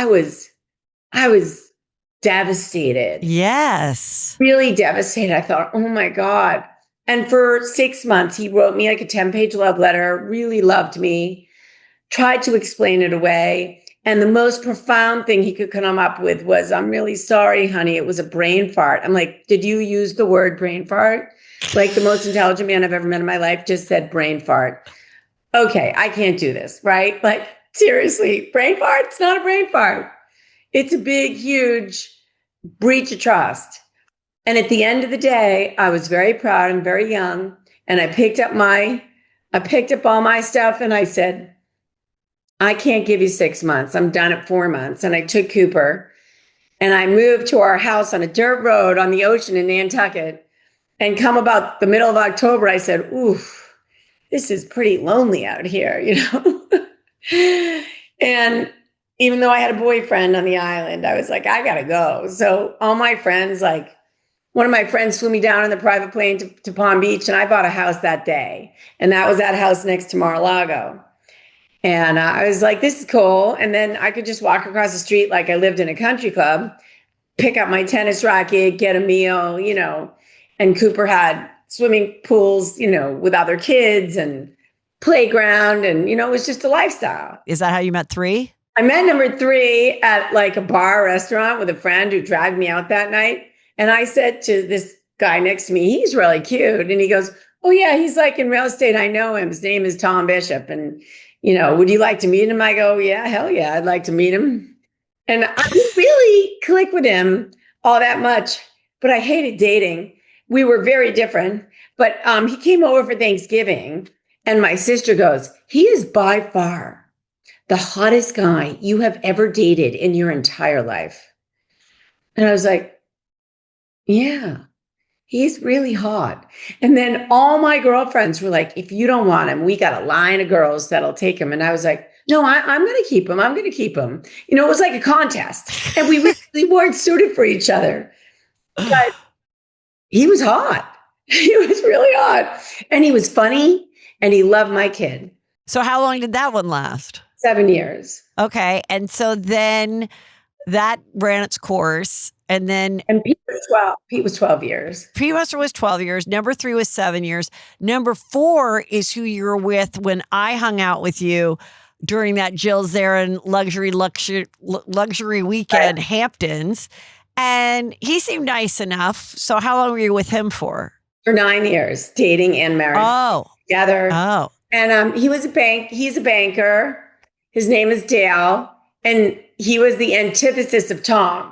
was devastated. Yes. Really devastated. I thought, oh my God. And for 6 months, he wrote me like a 10-page love letter, really loved me, tried to explain it away. And the most profound thing he could come up with was, I'm really sorry, honey. It was a brain fart. I'm like, did you use the word brain fart? Like the most intelligent man I've ever met in my life just said brain fart. Okay, I can't do this, right? Like seriously, brain fart? It's not a brain fart. It's a big, huge breach of trust. And at the end of the day, I was very proud and very young. And I picked up all my stuff and I said, I can't give you 6 months. I'm done at 4 months. And I took Cooper and I moved to our house on a dirt road on the ocean in Nantucket. And come about the middle of October, I said, oof, this is pretty lonely out here, And even though I had a boyfriend on the island, I was like, I gotta go. So all my friends, like one of my friends flew me down on the private plane to Palm Beach and I bought a house that day. And that was that house next to Mara Largo. And I was like, this is cool. And then I could just walk across the street like I lived in a country club, pick up my tennis racket, get a meal, and Cooper had swimming pools, with other kids and playground. And, it was just a lifestyle. Is that how you met 3? I met number 3 at like a bar restaurant with a friend who dragged me out that night. And I said to this guy next to me, he's really cute. And he goes, oh yeah, he's like in real estate. I know him. His name is Tom Bishop. And, would you like to meet him? I go, yeah, hell yeah, I'd like to meet him. And I didn't really click with him all that much, but I hated dating. We were very different, but he came over for Thanksgiving and my sister goes, he is by far the hottest guy you have ever dated in your entire life. And I was like, yeah, he's really hot. And then all my girlfriends were like, if you don't want him, we got a line of girls that'll take him. And I was like, no, I'm going to keep him. I'm going to keep him. It was like a contest and we really weren't suited for each other. But he was hot. He was really hot. And he was funny and he loved my kid. So how long did that one last? 7 years. Okay. And so then that ran its course. And Pete was 12. Pete was 12 years. Pete Musser was 12 years. Number 3 was 7 years. Number 4 is who you were with when I hung out with you during that Jill Zarin luxury weekend, right. Hamptons. And he seemed nice enough. So how long were you with him for? For 9 years, dating and married. Oh. Together. Oh. And he's a banker. His name is Dale. And he was the antithesis of Tom.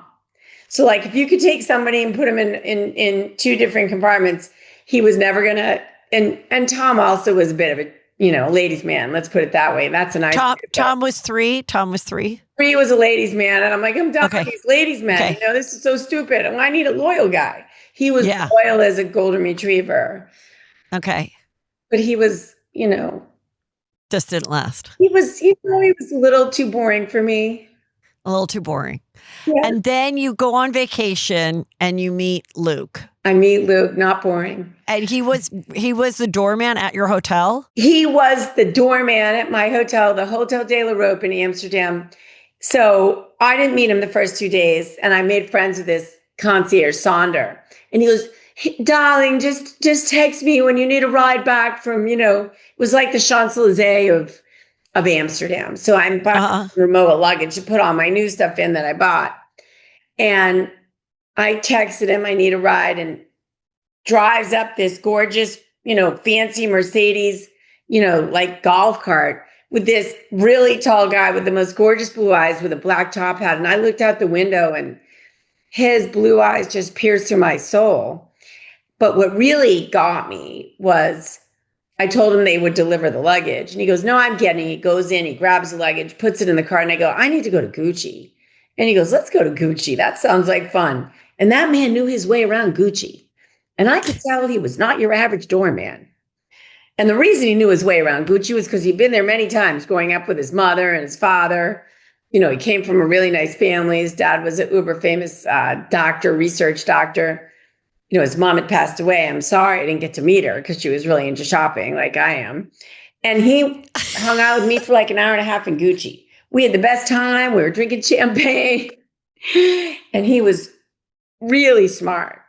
So like if you could take somebody and put him in 2 different compartments, he was never gonna, and Tom also was a bit of a, ladies' man. Let's put it that way. That's a nice Tom was 3. Tom was 3. 3 was a ladies' man. And I'm like, I'm done with these ladies' men. Okay. This is so stupid. I need a loyal guy. He was loyal as a golden retriever. Okay. But he was, just didn't last. He was a little too boring for me. A little too boring. Yeah. And then you go on vacation and you meet Luke. I meet Luke, not boring. And he was the doorman at your hotel? He was the doorman at my hotel, the Hotel de la Rope in Amsterdam. So I didn't meet him the first 2 days, and I made friends with this concierge, Sonder. And he goes, hey, darling, just text me when you need a ride back from, it was like the Champs-Élysées of Amsterdam. So I'm buying remote luggage to put all my new stuff in that I bought. And I texted him, I need a ride, and drives up this gorgeous, fancy Mercedes, like golf cart with this really tall guy with the most gorgeous blue eyes with a black top hat. And I looked out the window and his blue eyes just pierced through my soul. But what really got me was I told him they would deliver the luggage. And he goes, no, I'm getting it. He goes in, he grabs the luggage, puts it in the car. And I go, I need to go to Gucci. And he goes, let's go to Gucci. That sounds like fun. And that man knew his way around Gucci. And I could tell he was not your average doorman. And the reason he knew his way around Gucci was because he'd been there many times growing up with his mother and his father. He came from a really nice family. His dad was an uber famous doctor, research doctor. His mom had passed away. I'm sorry I didn't get to meet her because she was really into shopping like I am. And he hung out with me for like an hour and a half in Gucci. We had the best time. We were drinking champagne. And he was really smart.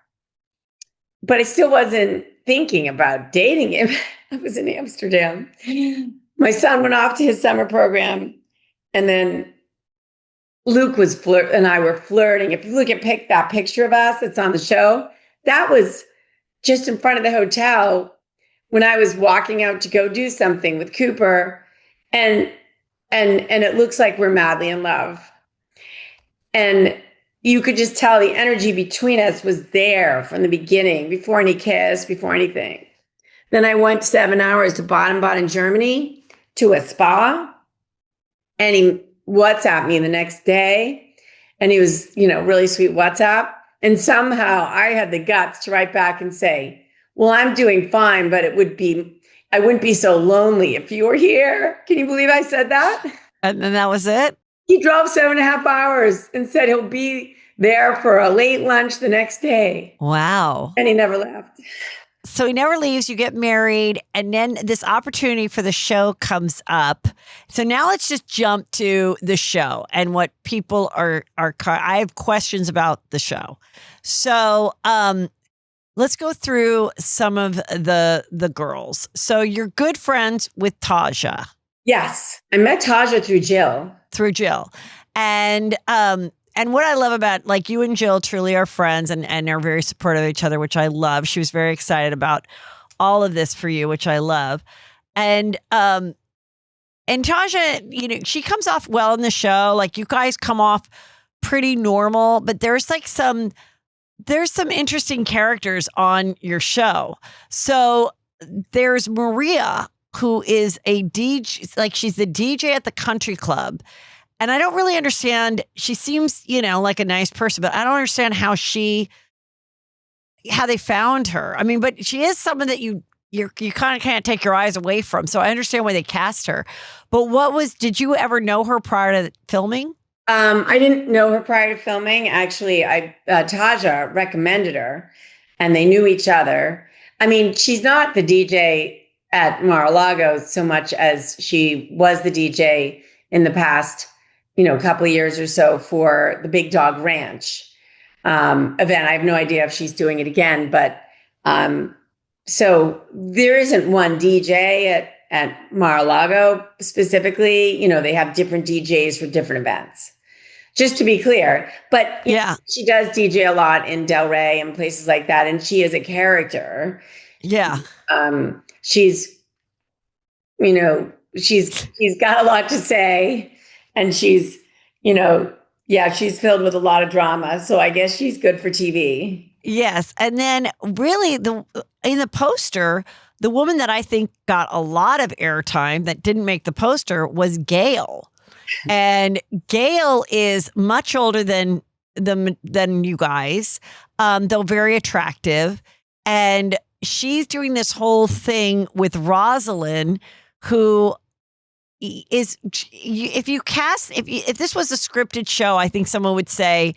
But I still wasn't thinking about dating him. I was in Amsterdam. My son went off to his summer program. And then Luke and I were flirting. If you look at that picture of us that's on the show, that was just in front of the hotel when I was walking out to go do something with Cooper. And it looks like we're madly in love. And you could just tell the energy between us was there from the beginning, before any kiss, before anything. Then I went 7 hours to Baden-Baden, Germany, to a spa. And he WhatsApped me the next day. And he was, really sweet WhatsApp. And somehow I had the guts to write back and say, well, I'm doing fine, but I wouldn't be so lonely if you were here. Can you believe I said that? And then that was it? He drove 7.5 hours and said he'll be there for a late lunch the next day. Wow. And he never left. So he never leaves. You get married, and then this opportunity for the show comes up. So now let's just jump to the show and what people are. I have questions about the show. So let's go through some of the girls. So you're good friends with Taja. Yes, I met Taja through Jill. And what I love about, like, you and Jill truly are friends and are very supportive of each other, which I love. She was very excited about all of this for you, which I love. And Taja, she comes off well in the show. Like, you guys come off pretty normal, but there's some interesting characters on your show. So there's Maria, who is a DJ, like, she's the DJ at the country club. And I don't really understand. She seems, like a nice person, but I don't understand how they found her. I mean, but she is someone that you kind of can't take your eyes away from. So I understand why they cast her. But did you ever know her prior to filming? I didn't know her prior to filming. Actually, Taja recommended her, and they knew each other. I mean, she's not the DJ at Mara Largo so much as she was the DJ in the past, couple of years or so for the Big Dog Ranch event. I have no idea if she's doing it again, but so there isn't one DJ at Mara Largo specifically. They have different DJs for different events, just to be clear. But yeah, she does DJ a lot in Delray and places like that, and she is a character. Yeah, she's got a lot to say. And she's, she's filled with a lot of drama. So I guess she's good for TV. Yes. And then really in the poster, the woman that I think got a lot of airtime that didn't make the poster was Gail. And Gail is much older than you guys, though very attractive. And she's doing this whole thing with Rosalind, who is, if this was a scripted show, I think someone would say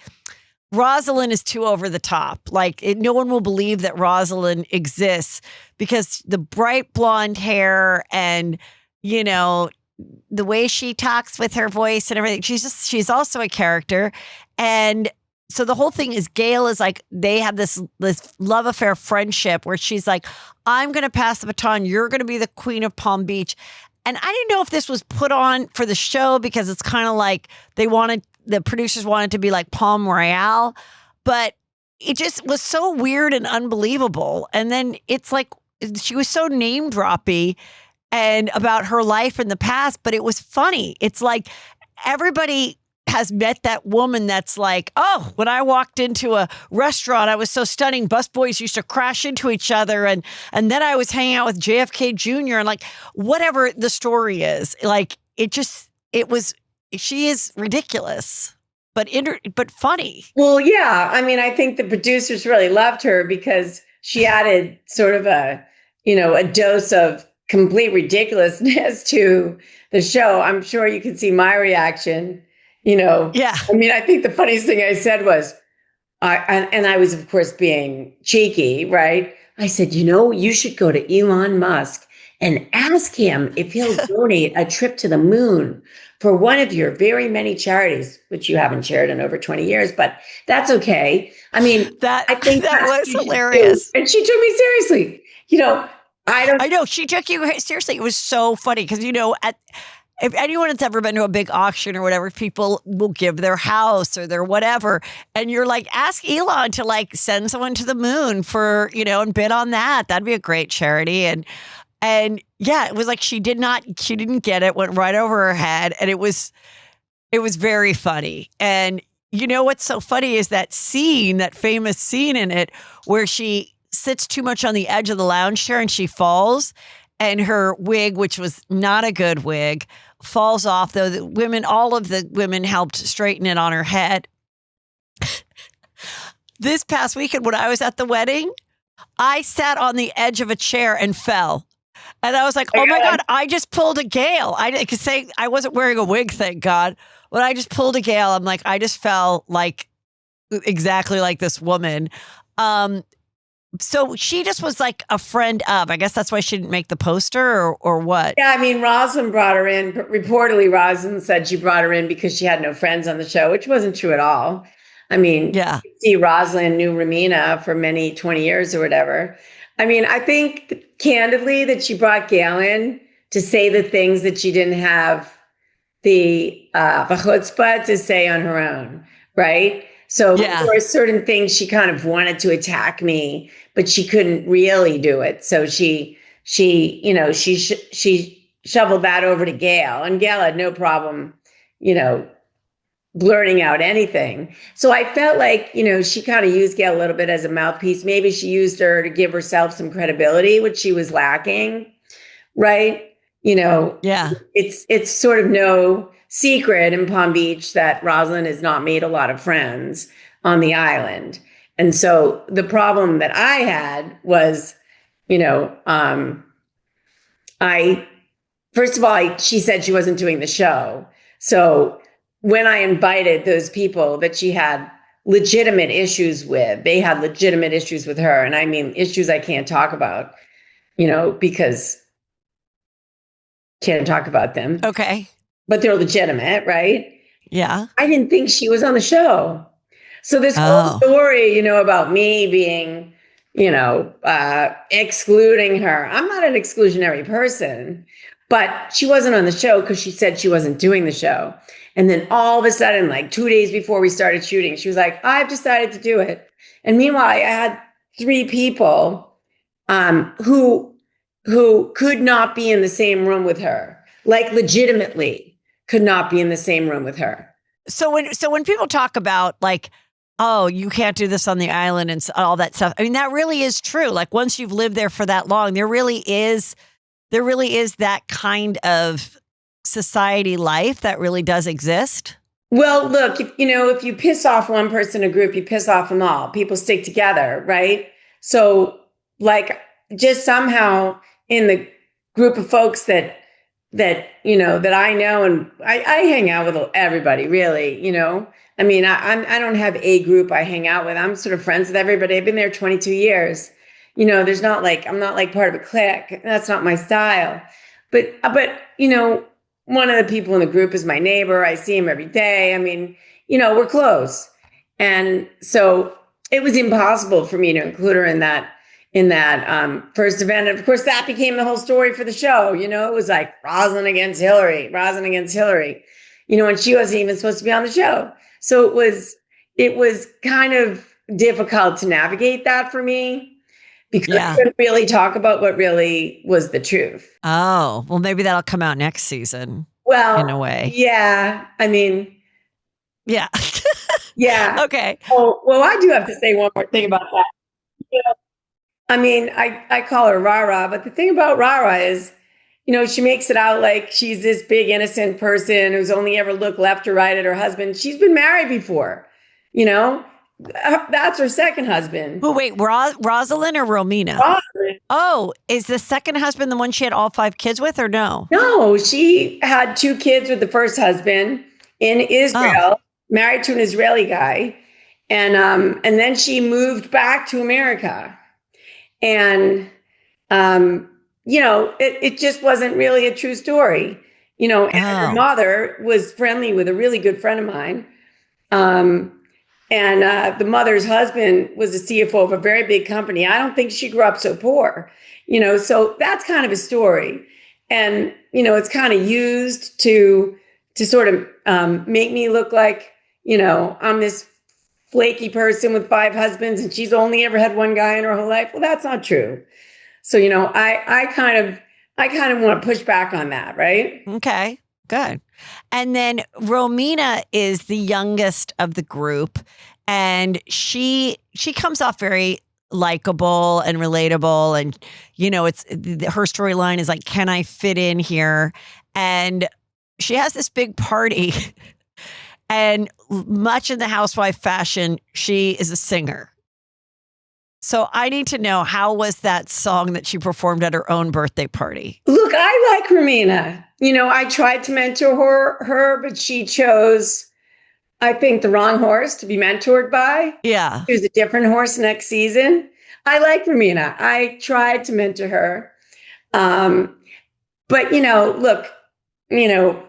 Rosalind is too over the top. Like, no one will believe that Rosalind exists because the bright blonde hair and, the way she talks with her voice and everything. She's also a character. And so the whole thing is Gail is like, they have this love affair friendship where she's like, I'm going to pass the baton. You're going to be the queen of Palm Beach. And I didn't know if this was put on for the show because it's kind of like the producers wanted to be like Palm Royale, but it just was so weird and unbelievable. And then it's like, she was so name droppy and about her life in the past, but it was funny. It's like everybody has met that woman that's like, oh, when I walked into a restaurant, I was so stunning. Busboys used to crash into each other. And then I was hanging out with JFK Jr. and like, whatever the story is, like, she is ridiculous, but funny. Well, yeah. I mean, I think the producers really loved her because she added sort of a dose of complete ridiculousness to the show. I'm sure you can see my reaction. Yeah. I mean, I think the funniest thing I said was, I was, of course, being cheeky, right? I said, you should go to Elon Musk and ask him if he'll donate a trip to the moon for one of your very many charities, which you haven't shared in over 20 years, but that's okay. I mean, I think that was hilarious. And she took me seriously. I know she took you seriously. It was so funny because, if anyone has ever been to a big auction or whatever, people will give their house or their whatever. And you're like, ask Elon to like send someone to the moon for, and bid on that. That'd be a great charity. And yeah, it was like she didn't get it, went right over her head. And it was very funny. And what's so funny is that famous scene in it where she sits too much on the edge of the lounge chair and she falls. And her wig, which was not a good wig, falls off, though all of the women helped straighten it on her head. This past weekend, when I was at the wedding, I sat on the edge of a chair and fell. And I was like, oh my God, I just pulled a Gail. I could say I wasn't wearing a wig, thank God. But I just pulled a Gail. I'm like, I just fell like exactly like this woman. So she just was like a friend of, I guess that's why she didn't make the poster or what? Yeah, I mean, Rosalind brought her in. But reportedly, Rosalind said she brought her in because she had no friends on the show, which wasn't true at all. I mean, Yeah. see, Rosalind knew Ramina for 20 years or whatever. I mean, I think candidly that she brought Gail in to say the things that she didn't have the chutzpah to say on her own, right? So Yeah. there were certain things she kind of wanted to attack me, but she couldn't really do it. So she shoveled that over to Gail, and Gail had no problem, blurting out anything. So I felt like, she kind of used Gail a little bit as a mouthpiece. Maybe she used her to give herself some credibility, which she was lacking, right? Yeah. It's sort of no secret in Palm Beach that Rosalind has not made a lot of friends on the island. And so the problem that I had was, first of all, she said she wasn't doing the show. So when I invited those people that she had legitimate issues with, they had legitimate issues with her. And I mean, issues I can't talk about, because can't talk about them. Okay. But they're legitimate, right? Yeah. I didn't think she was on the show. So this whole story, about me being, excluding her. I'm not an exclusionary person, but she wasn't on the show because she said she wasn't doing the show. And then all of a sudden, like 2 days before we started shooting, she was like, I've decided to do it. And meanwhile, I had 3 people who could not be in the same room with her, like legitimately could not be in the same room with her. So when people talk about like, oh, you can't do this on the island and all that stuff, I mean, that really is true. Like once you've lived there for that long, there really is that kind of society life that really does exist. Well, look, if you piss off one person in a group, you piss off them all. People stick together, right? So like just somehow in the group of folks that I know, and I hang out with everybody, really, I mean, I don't have a group I hang out with. I'm sort of friends with everybody. I've been there 22 years. There's not like, I'm not like part of a clique. That's not my style. But one of the people in the group is my neighbor. I see him every day. I mean, we're close. And so it was impossible for me to include her in that first event. And of course, that became the whole story for the show. It was like Rosalind against Hilary, and she wasn't even supposed to be on the show. So it was kind of difficult to navigate that for me because I couldn't really talk about what really was the truth. Oh, well, maybe that'll come out next season. Well, in a way. Yeah. I mean, yeah. Yeah. Okay. Oh, well, I do have to say one more thing about that. I mean, I call her Rara, but the thing about Rara is, she makes it out like she's this big innocent person who's only ever looked left or right at her husband. She's been married before, that's her second husband. Oh, wait, Rosalind or Romina? Rosalind. Oh, is the second husband the one she had all 5 kids with or no? No, she had 2 kids with the first husband in Israel, married to an Israeli guy. And then she moved back to America. And, it just wasn't really a true story, and her mother was friendly with a really good friend of mine. And the mother's husband was a CFO of a very big company. I don't think she grew up so poor, so that's kind of a story. And, it's kind of used to sort of make me look like, I'm this flaky person with 5 husbands and she's only ever had one guy in her whole life. Well, that's not true. So, I kind of want to push back on that. Right. Okay, good. And then Romina is the youngest of the group, and she comes off very likable and relatable. And, it's her storyline is like, can I fit in here? And she has this big party. And much in the housewife fashion, she is a singer. So I need to know, how was that song that she performed at her own birthday party? Look, I like Romina. I tried to mentor her, but she chose, I think, the wrong horse to be mentored by. Yeah. She was a different horse next season. I like Romina. I tried to mentor her. But, look, you know,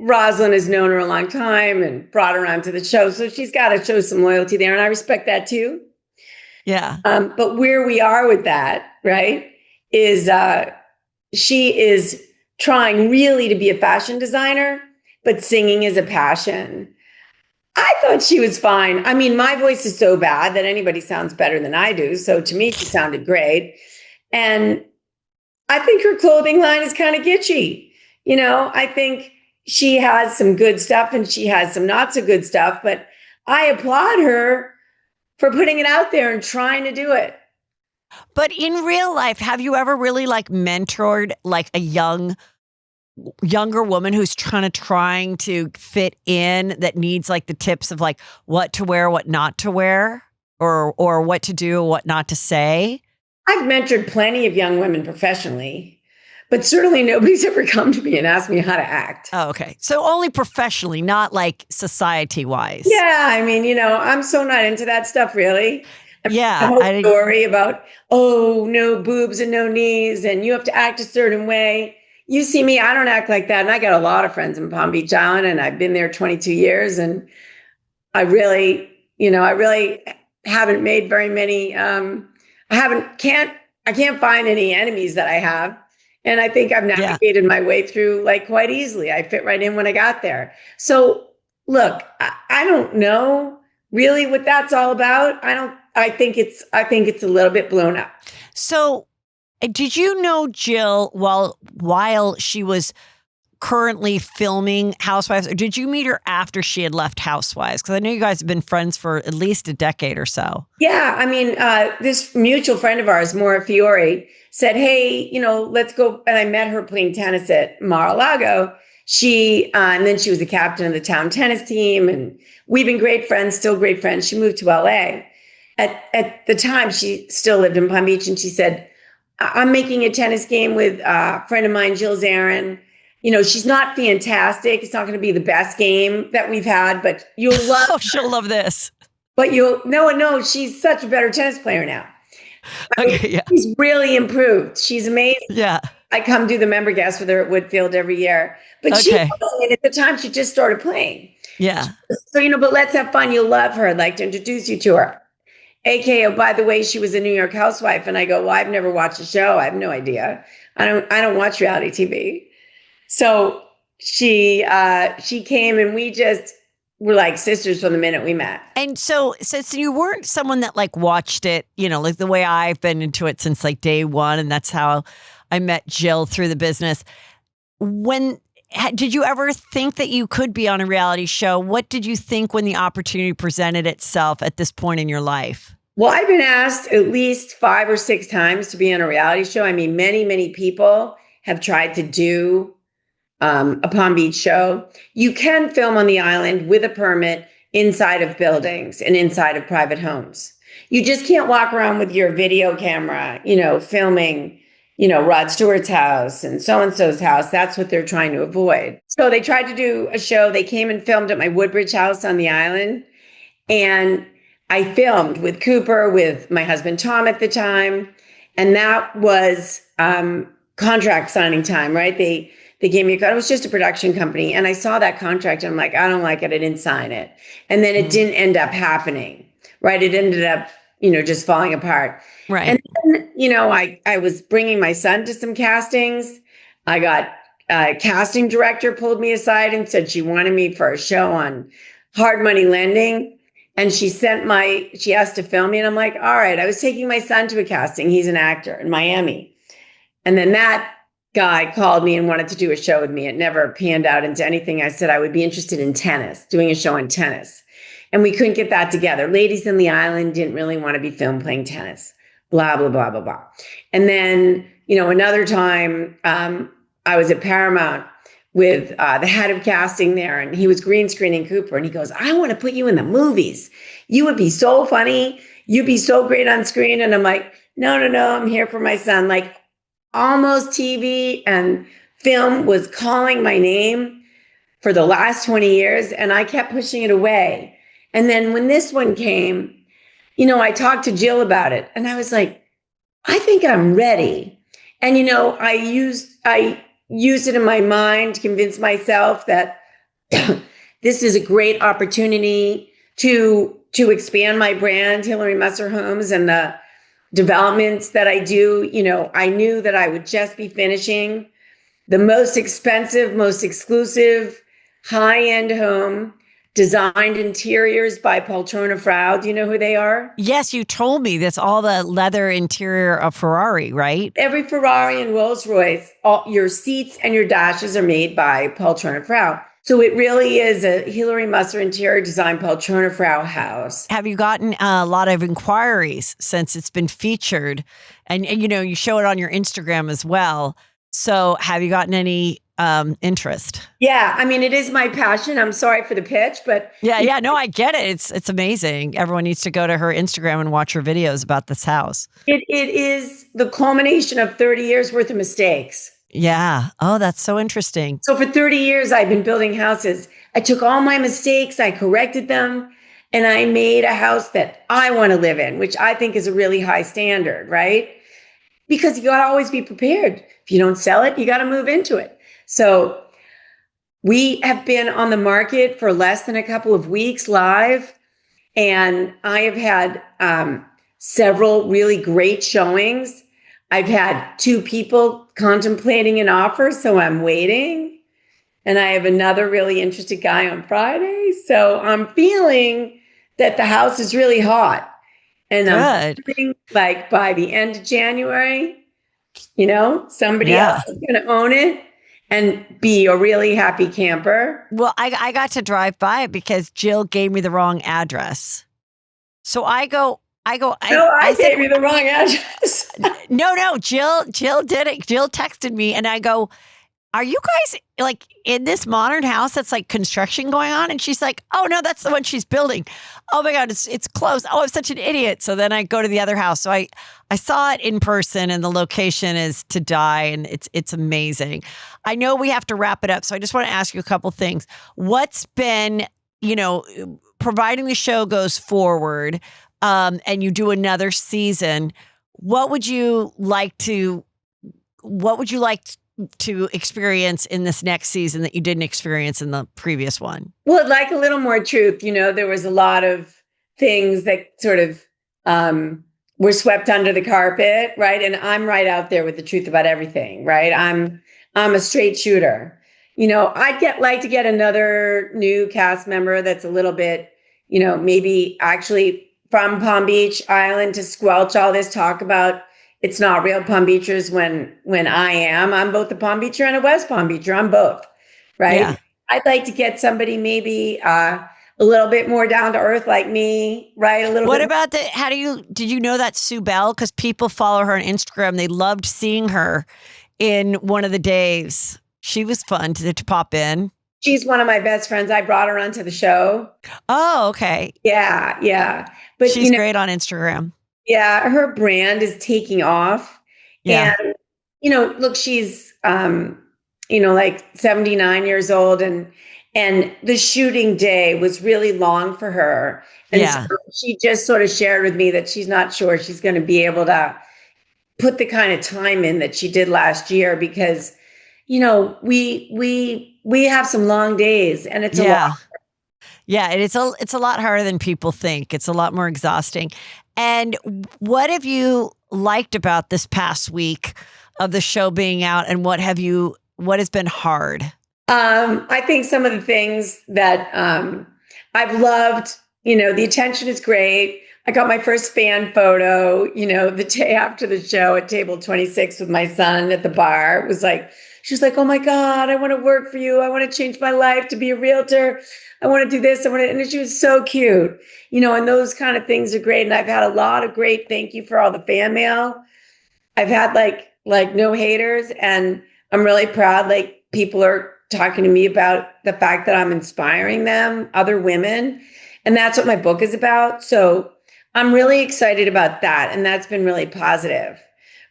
Rosalind has known her a long time and brought her onto the show. So she's got to show some loyalty there. And I respect that too. Yeah. But where we are with that, right, is she is trying really to be a fashion designer, but singing is a passion. I thought she was fine. I mean, my voice is so bad that anybody sounds better than I do. So to me, she sounded great. And I think her clothing line is kind of kitschy. I think she has some good stuff and she has some not so good stuff, but I applaud her for putting it out there and trying to do it. But in real life, have you ever really like mentored like a younger woman who's trying to fit in, that needs like the tips of like what to wear, what not to wear, or what to do, what not to say? I've mentored plenty of young women professionally, but certainly nobody's ever come to me and asked me how to act. Oh, okay. So only professionally, not like society wise. Yeah. I mean, I'm so not into that stuff really. Yeah. The whole story about, oh, no boobs and no knees, and you have to act a certain way. You see me, I don't act like that. And I got a lot of friends in Palm Beach Island, and I've been there 22 years. And I really haven't made very many, I can't find any enemies that I have. And I think I've navigated my way through like quite easily. I fit right in when I got there. So look, I don't know really what that's all about. I think it's a little bit blown up. So did you know Jill while she was currently filming Housewives, or did you meet her after she had left Housewives? Because I know you guys have been friends for at least a decade or so. Yeah. I mean, this mutual friend of ours, Maura Fiore, said, hey, let's go. And I met her playing tennis at Mara Largo. And then she was the captain of the town tennis team. And we've been great friends, still great friends. She moved to LA. At the time, she still lived in Palm Beach. And she said, I'm making a tennis game with a friend of mine, Jill Zarin. She's not fantastic. It's not going to be the best game that we've had, but you'll love. Oh, she'll love this. But no, she's such a better tennis player now. Yeah. She's really improved. She's amazing. Yeah. I come do the member guest with her at Woodfield every year. But she wasn't, at the time she just started playing. Yeah. So, but let's have fun. You'll love her. I'd like to introduce you to her. AKA, by the way, she was a New York housewife. And I go, well, I've never watched the show. I have no idea. I don't watch reality TV. So she came, and we just were like sisters from the minute we met. And so you weren't someone that like watched it, like the way I've been into it since like day one. And that's how I met Jill through the business. Did you ever think that you could be on a reality show? What did you think when the opportunity presented itself at this point in your life? Well, I've been asked at least 5 or 6 times to be on a reality show. I mean, many, many people have tried to do a Palm Beach show. You can film on the island with a permit inside of buildings and inside of private homes. You just can't walk around with your video camera, filming, Rod Stewart's house and so-and-so's house. That's what they're trying to avoid. So they tried to do a show. They came and filmed at my Woodbridge house on the island. And I filmed with Cooper, with my husband, Tom, at the time. And that was contract signing time, right? They gave me it was just a production company. And I saw that contract and I'm like, I don't like it. I didn't sign it. And then it didn't end up happening, right? It ended up, just falling apart. Right. And then, I was bringing my son to some castings. I got a casting director pulled me aside and said she wanted me for a show on hard money lending. And she asked to film me. And I'm like, all right, I was taking my son to a casting. He's an actor in Miami. And then that guy called me and wanted to do a show with me. It never panned out into anything. I said I would be interested in tennis, doing a show on tennis. And we couldn't get that together. Ladies in the Island didn't really want to be filmed playing tennis, blah, blah, blah, blah, blah. And then, another time I was at Paramount with the head of casting there, and he was green screening Cooper. And he goes, I want to put you in the movies. You would be so funny. You'd be so great on screen. And I'm like, no, I'm here for my son. Like, almost TV and film was calling my name for the last 20 years. And I kept pushing it away. And then when this one came, I talked to Jill about it and I was like, I think I'm ready. And, I used it in my mind to convince myself that this is a great opportunity to expand my brand, Hilary Musser Homes, and the developments that I do. I knew that I would just be finishing the most expensive, most exclusive, high-end home, designed interiors by Poltrona Frau. Do you know who they are? Yes, you told me this, all the leather interior of Ferrari, right? Every Ferrari and Rolls Royce, all your seats and your dashes are made by Poltrona Frau. So it really is a Hilary Musser interior design Poltrona Frau house. Have you gotten a lot of inquiries since it's been featured? And you show it on your Instagram as well. So have you gotten any interest? Yeah, I mean, it is my passion. I'm sorry for the pitch, but Yeah, no, I get it. It's amazing. Everyone needs to go to her Instagram and watch her videos about this house. it is the culmination of 30 years worth of mistakes. Yeah. Oh, that's so interesting. So for 30 years, I've been building houses. I took all my mistakes, I corrected them, and I made a house that I want to live in, which I think is a really high standard, right? Because you got to always be prepared. If you don't sell it, you got to move into it. So we have been on the market for less than a couple of weeks live, and I have had several really great showings. I've had 2 people contemplating an offer, so I'm waiting. And I have another really interested guy on Friday. So I'm feeling that the house is really hot. And I'm feeling like by the end of January, somebody else is going to own it and be a really happy camper. Well, I got to drive by it because Jill gave me the wrong address. So I gave you the wrong address. No, Jill did it. Jill texted me and I go, are you guys like in this modern house that's like construction going on? And she's like, oh no, that's the one she's building. Oh my God, it's close. Oh, I'm such an idiot. So then I go to the other house. So I saw it in person and the location is to die and it's amazing. I know we have to wrap it up. So I just want to ask you a couple things. What's been, providing the show goes forward, and you do another season, what would you like to experience in this next season that you didn't experience in the previous one? Well, I'd like a little more truth. There was a lot of things that sort of were swept under the carpet, right? And I'm right out there with the truth about everything, right? I'm a straight shooter. I'd like to get another new cast member that's a little bit, maybe actually from Palm Beach Island to squelch all this talk about it's not real Palm Beachers when I'm both a Palm Beacher and a West Palm Beacher. I'm both, right? Yeah. I'd like to get somebody maybe a little bit more down to earth like me, right? What about did you know that Sue Bell? Because people follow her on Instagram. They loved seeing her in one of the days. She was fun to pop in. She's one of my best friends. I brought her onto the show. Oh, okay. Yeah. But she's great on Instagram. Yeah, her brand is taking off. Yeah. And, look, she's, like 79 years old and the shooting day was really long for her. And so she just sort of shared with me that she's not sure she's going to be able to put the kind of time in that she did last year because, we have some long days and it's a lot. Yeah, and it's a lot harder than people think. It's a lot more exhausting. And what have you liked about this past week of the show being out, and what has been hard? I think some of the things that I've loved, the attention is great. I got my first fan photo, the day after the show at table 26 with my son at the bar. It was like, she's like, oh my God, I want to work for you. I want to change my life to be a realtor. I want to do this. And she was so cute, and those kind of things are great. And I've had a lot of great thank you for all the fan mail. I've had like no haters, and I'm really proud. Like people are talking to me about the fact that I'm inspiring them, other women. And that's what my book is about. So I'm really excited about that. And that's been really positive,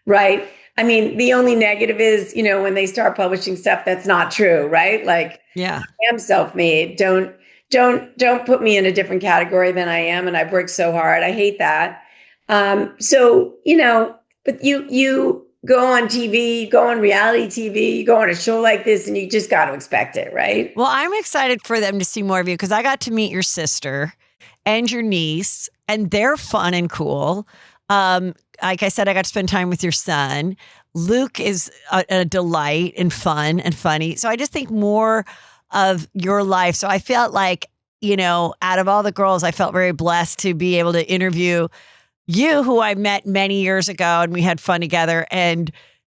right? I mean, the only negative is, when they start publishing stuff that's not true, right? Like, I am self-made. Don't don't put me in a different category than I am. And I've worked so hard. I hate that. So, but you go on TV, you go on reality TV, you go on a show like this, and you just got to expect it, right? Well, I'm excited for them to see more of you because I got to meet your sister and your niece, and they're fun and cool. Like I said, I got to spend time with your son. Luke is a delight and fun and funny. So I just think more of your life. So I felt like, out of all the girls, I felt very blessed to be able to interview you, who I met many years ago, and we had fun together, and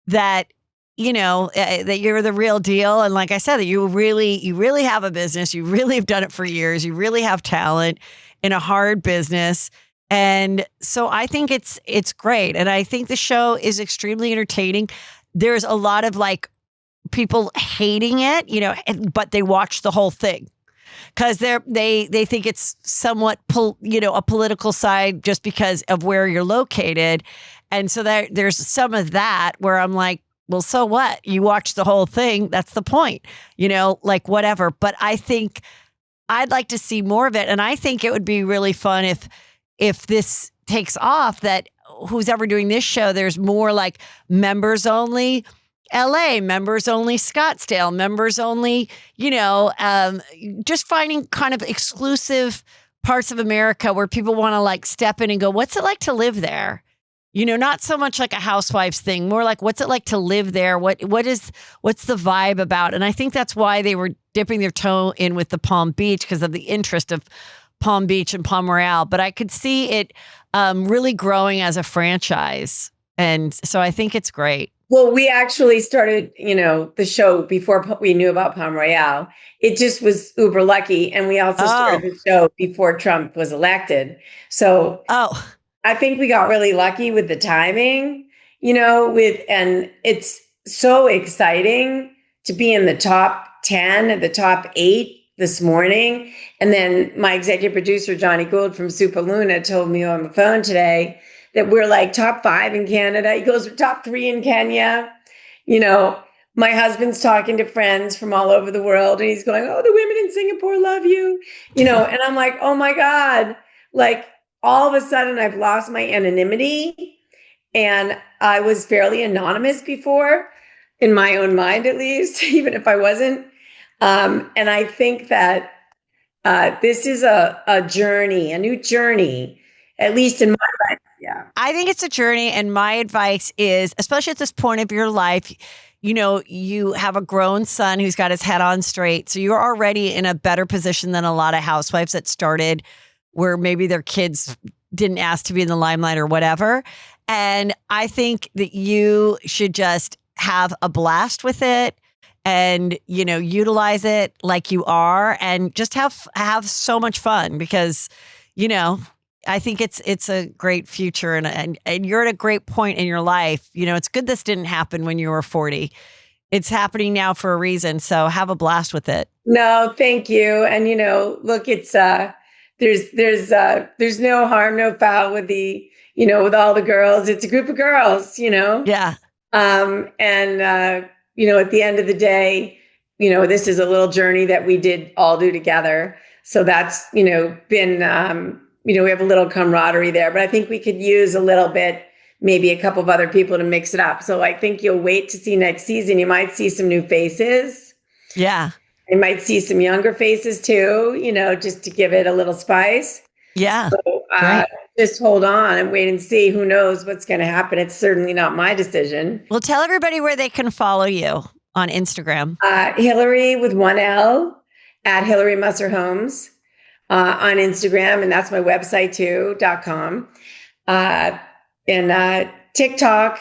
that, that you're the real deal. And like I said, that you really have a business. You really have done it for years. You really have talent in a hard business. And so I think it's great. And I think the show is extremely entertaining. There's a lot of people hating it, but they watch the whole thing because they think it's somewhat a political side just because of where you're located. And so there's some of that where I'm like, well, so what? You watch the whole thing. That's the point, whatever. But I think I'd like to see more of it. And I think it would be really fun if this takes off, that who's ever doing this show, there's more like members only LA, members only Scottsdale, members only, just finding kind of exclusive parts of America where people want to step in and go, what's it like to live there? Not so much like a housewives thing, more like what's it like to live there? What's the vibe about? And I think that's why they were dipping their toe in with the Palm Beach, because of the interest of Palm Beach and Palm Royale. But I could see it really growing as a franchise. And so I think it's great. Well, we actually started, the show before we knew about Palm Royale. It just was uber lucky. And we also started the show before Trump was elected. So I think we got really lucky with the timing, and it's so exciting to be in the top 10, the top 8 this morning. And then my executive producer, Johnny Gould from Super Luna, told me on the phone today that we're top 5 in Canada. He goes, we're top 3 in Kenya. My husband's talking to friends from all over the world, and he's going, oh, the women in Singapore love you, and I'm like, oh my God, all of a sudden I've lost my anonymity. And I was fairly anonymous before, in my own mind, at least, even if I wasn't. And I think that this is a journey, a new journey, at least in my life. Yeah. I think it's a journey. And my advice is, especially at this point of your life, you have a grown son who's got his head on straight. So you're already in a better position than a lot of housewives that started where maybe their kids didn't ask to be in the limelight or whatever. And I think that you should just have a blast with it and, utilize it like you are, and just have so much fun because, I think it's a great future, and you're at a great point in your life. It's good this didn't happen when you were 40. It's happening now for a reason. So have a blast with it. No, thank you. And look, it's there's no harm, no foul with with all the girls. It's a group of girls, Yeah. At the end of the day, this is a little journey that we did all do together. So that's, been, we have a little camaraderie there, but I think we could use a little bit, maybe a couple of other people to mix it up. So I think you'll wait to see next season. You might see some new faces. Yeah. You might see some younger faces too, just to give it a little spice. Yeah. So just hold on and wait and see. Who knows what's going to happen? It's certainly not my decision. Well, tell everybody where they can follow you on Instagram. Hilary with 1 L at Hilary Musser Homes on Instagram. And that's my website too, .com. And TikTok.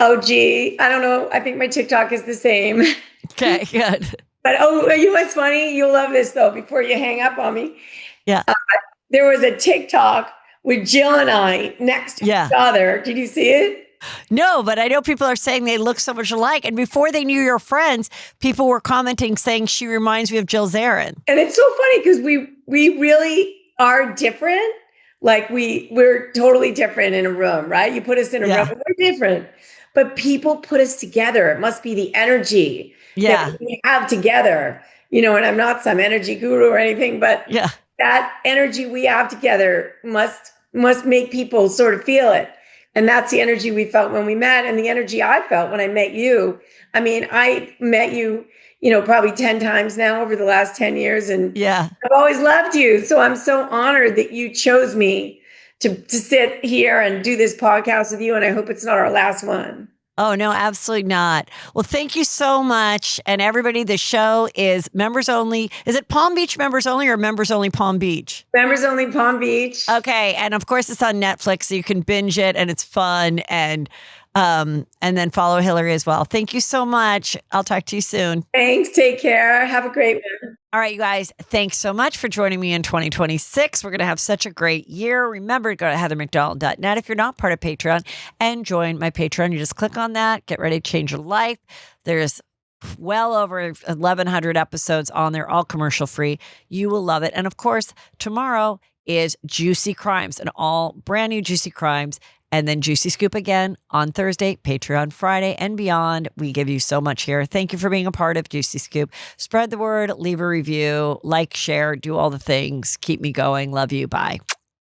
Oh, gee, I don't know. I think my TikTok is the same. Okay, good. But you know what's funny? You'll love this though, before you hang up on me. Yeah. There was a TikTok with Jill and I next to each other. Did you see it? No, but I know people are saying they look so much alike. And before they knew your friends, people were commenting saying she reminds me of Jill Zarin. And it's so funny because we really are different. We're totally different in a room, right? You put us in a room, and we're different. But people put us together. It must be the energy that we have together. and I'm not some energy guru or anything, but Yeah. that energy we have together must make people sort of feel it. And that's the energy we felt when we met, and the energy I felt when I met you. I mean, I met you, probably 10 times now over the last 10 years. And Yeah. I've always loved you. So I'm so honored that you chose me to sit here and do this podcast with you. And I hope it's not our last one. Oh, no, absolutely not. Well, thank you so much. And everybody, the show is members only. Is it Palm Beach members only or members only Palm Beach? Members only Palm Beach. Okay. And of course, it's on Netflix, so you can binge it and it's fun. And then follow Hilary as well. Thank you so much. I'll talk to you soon. Thanks. Take care. Have a great one. All right, you guys, thanks so much for joining me in 2026. We're going to have such a great year. Remember to go to heathermcdonald.net if you're not part of Patreon and join my Patreon. You just click on that, get ready to change your life. There's well over 1,100 episodes on there, all commercial free. You will love it. And of course, tomorrow is Juicy Crimes, an all brand new Juicy Crimes. And then Juicy Scoop again on Thursday, Patreon Friday, and beyond. We give you so much here. Thank you for being a part of Juicy Scoop. Spread the word, leave a review, like, share, do all the things. Keep me going. Love you. Bye.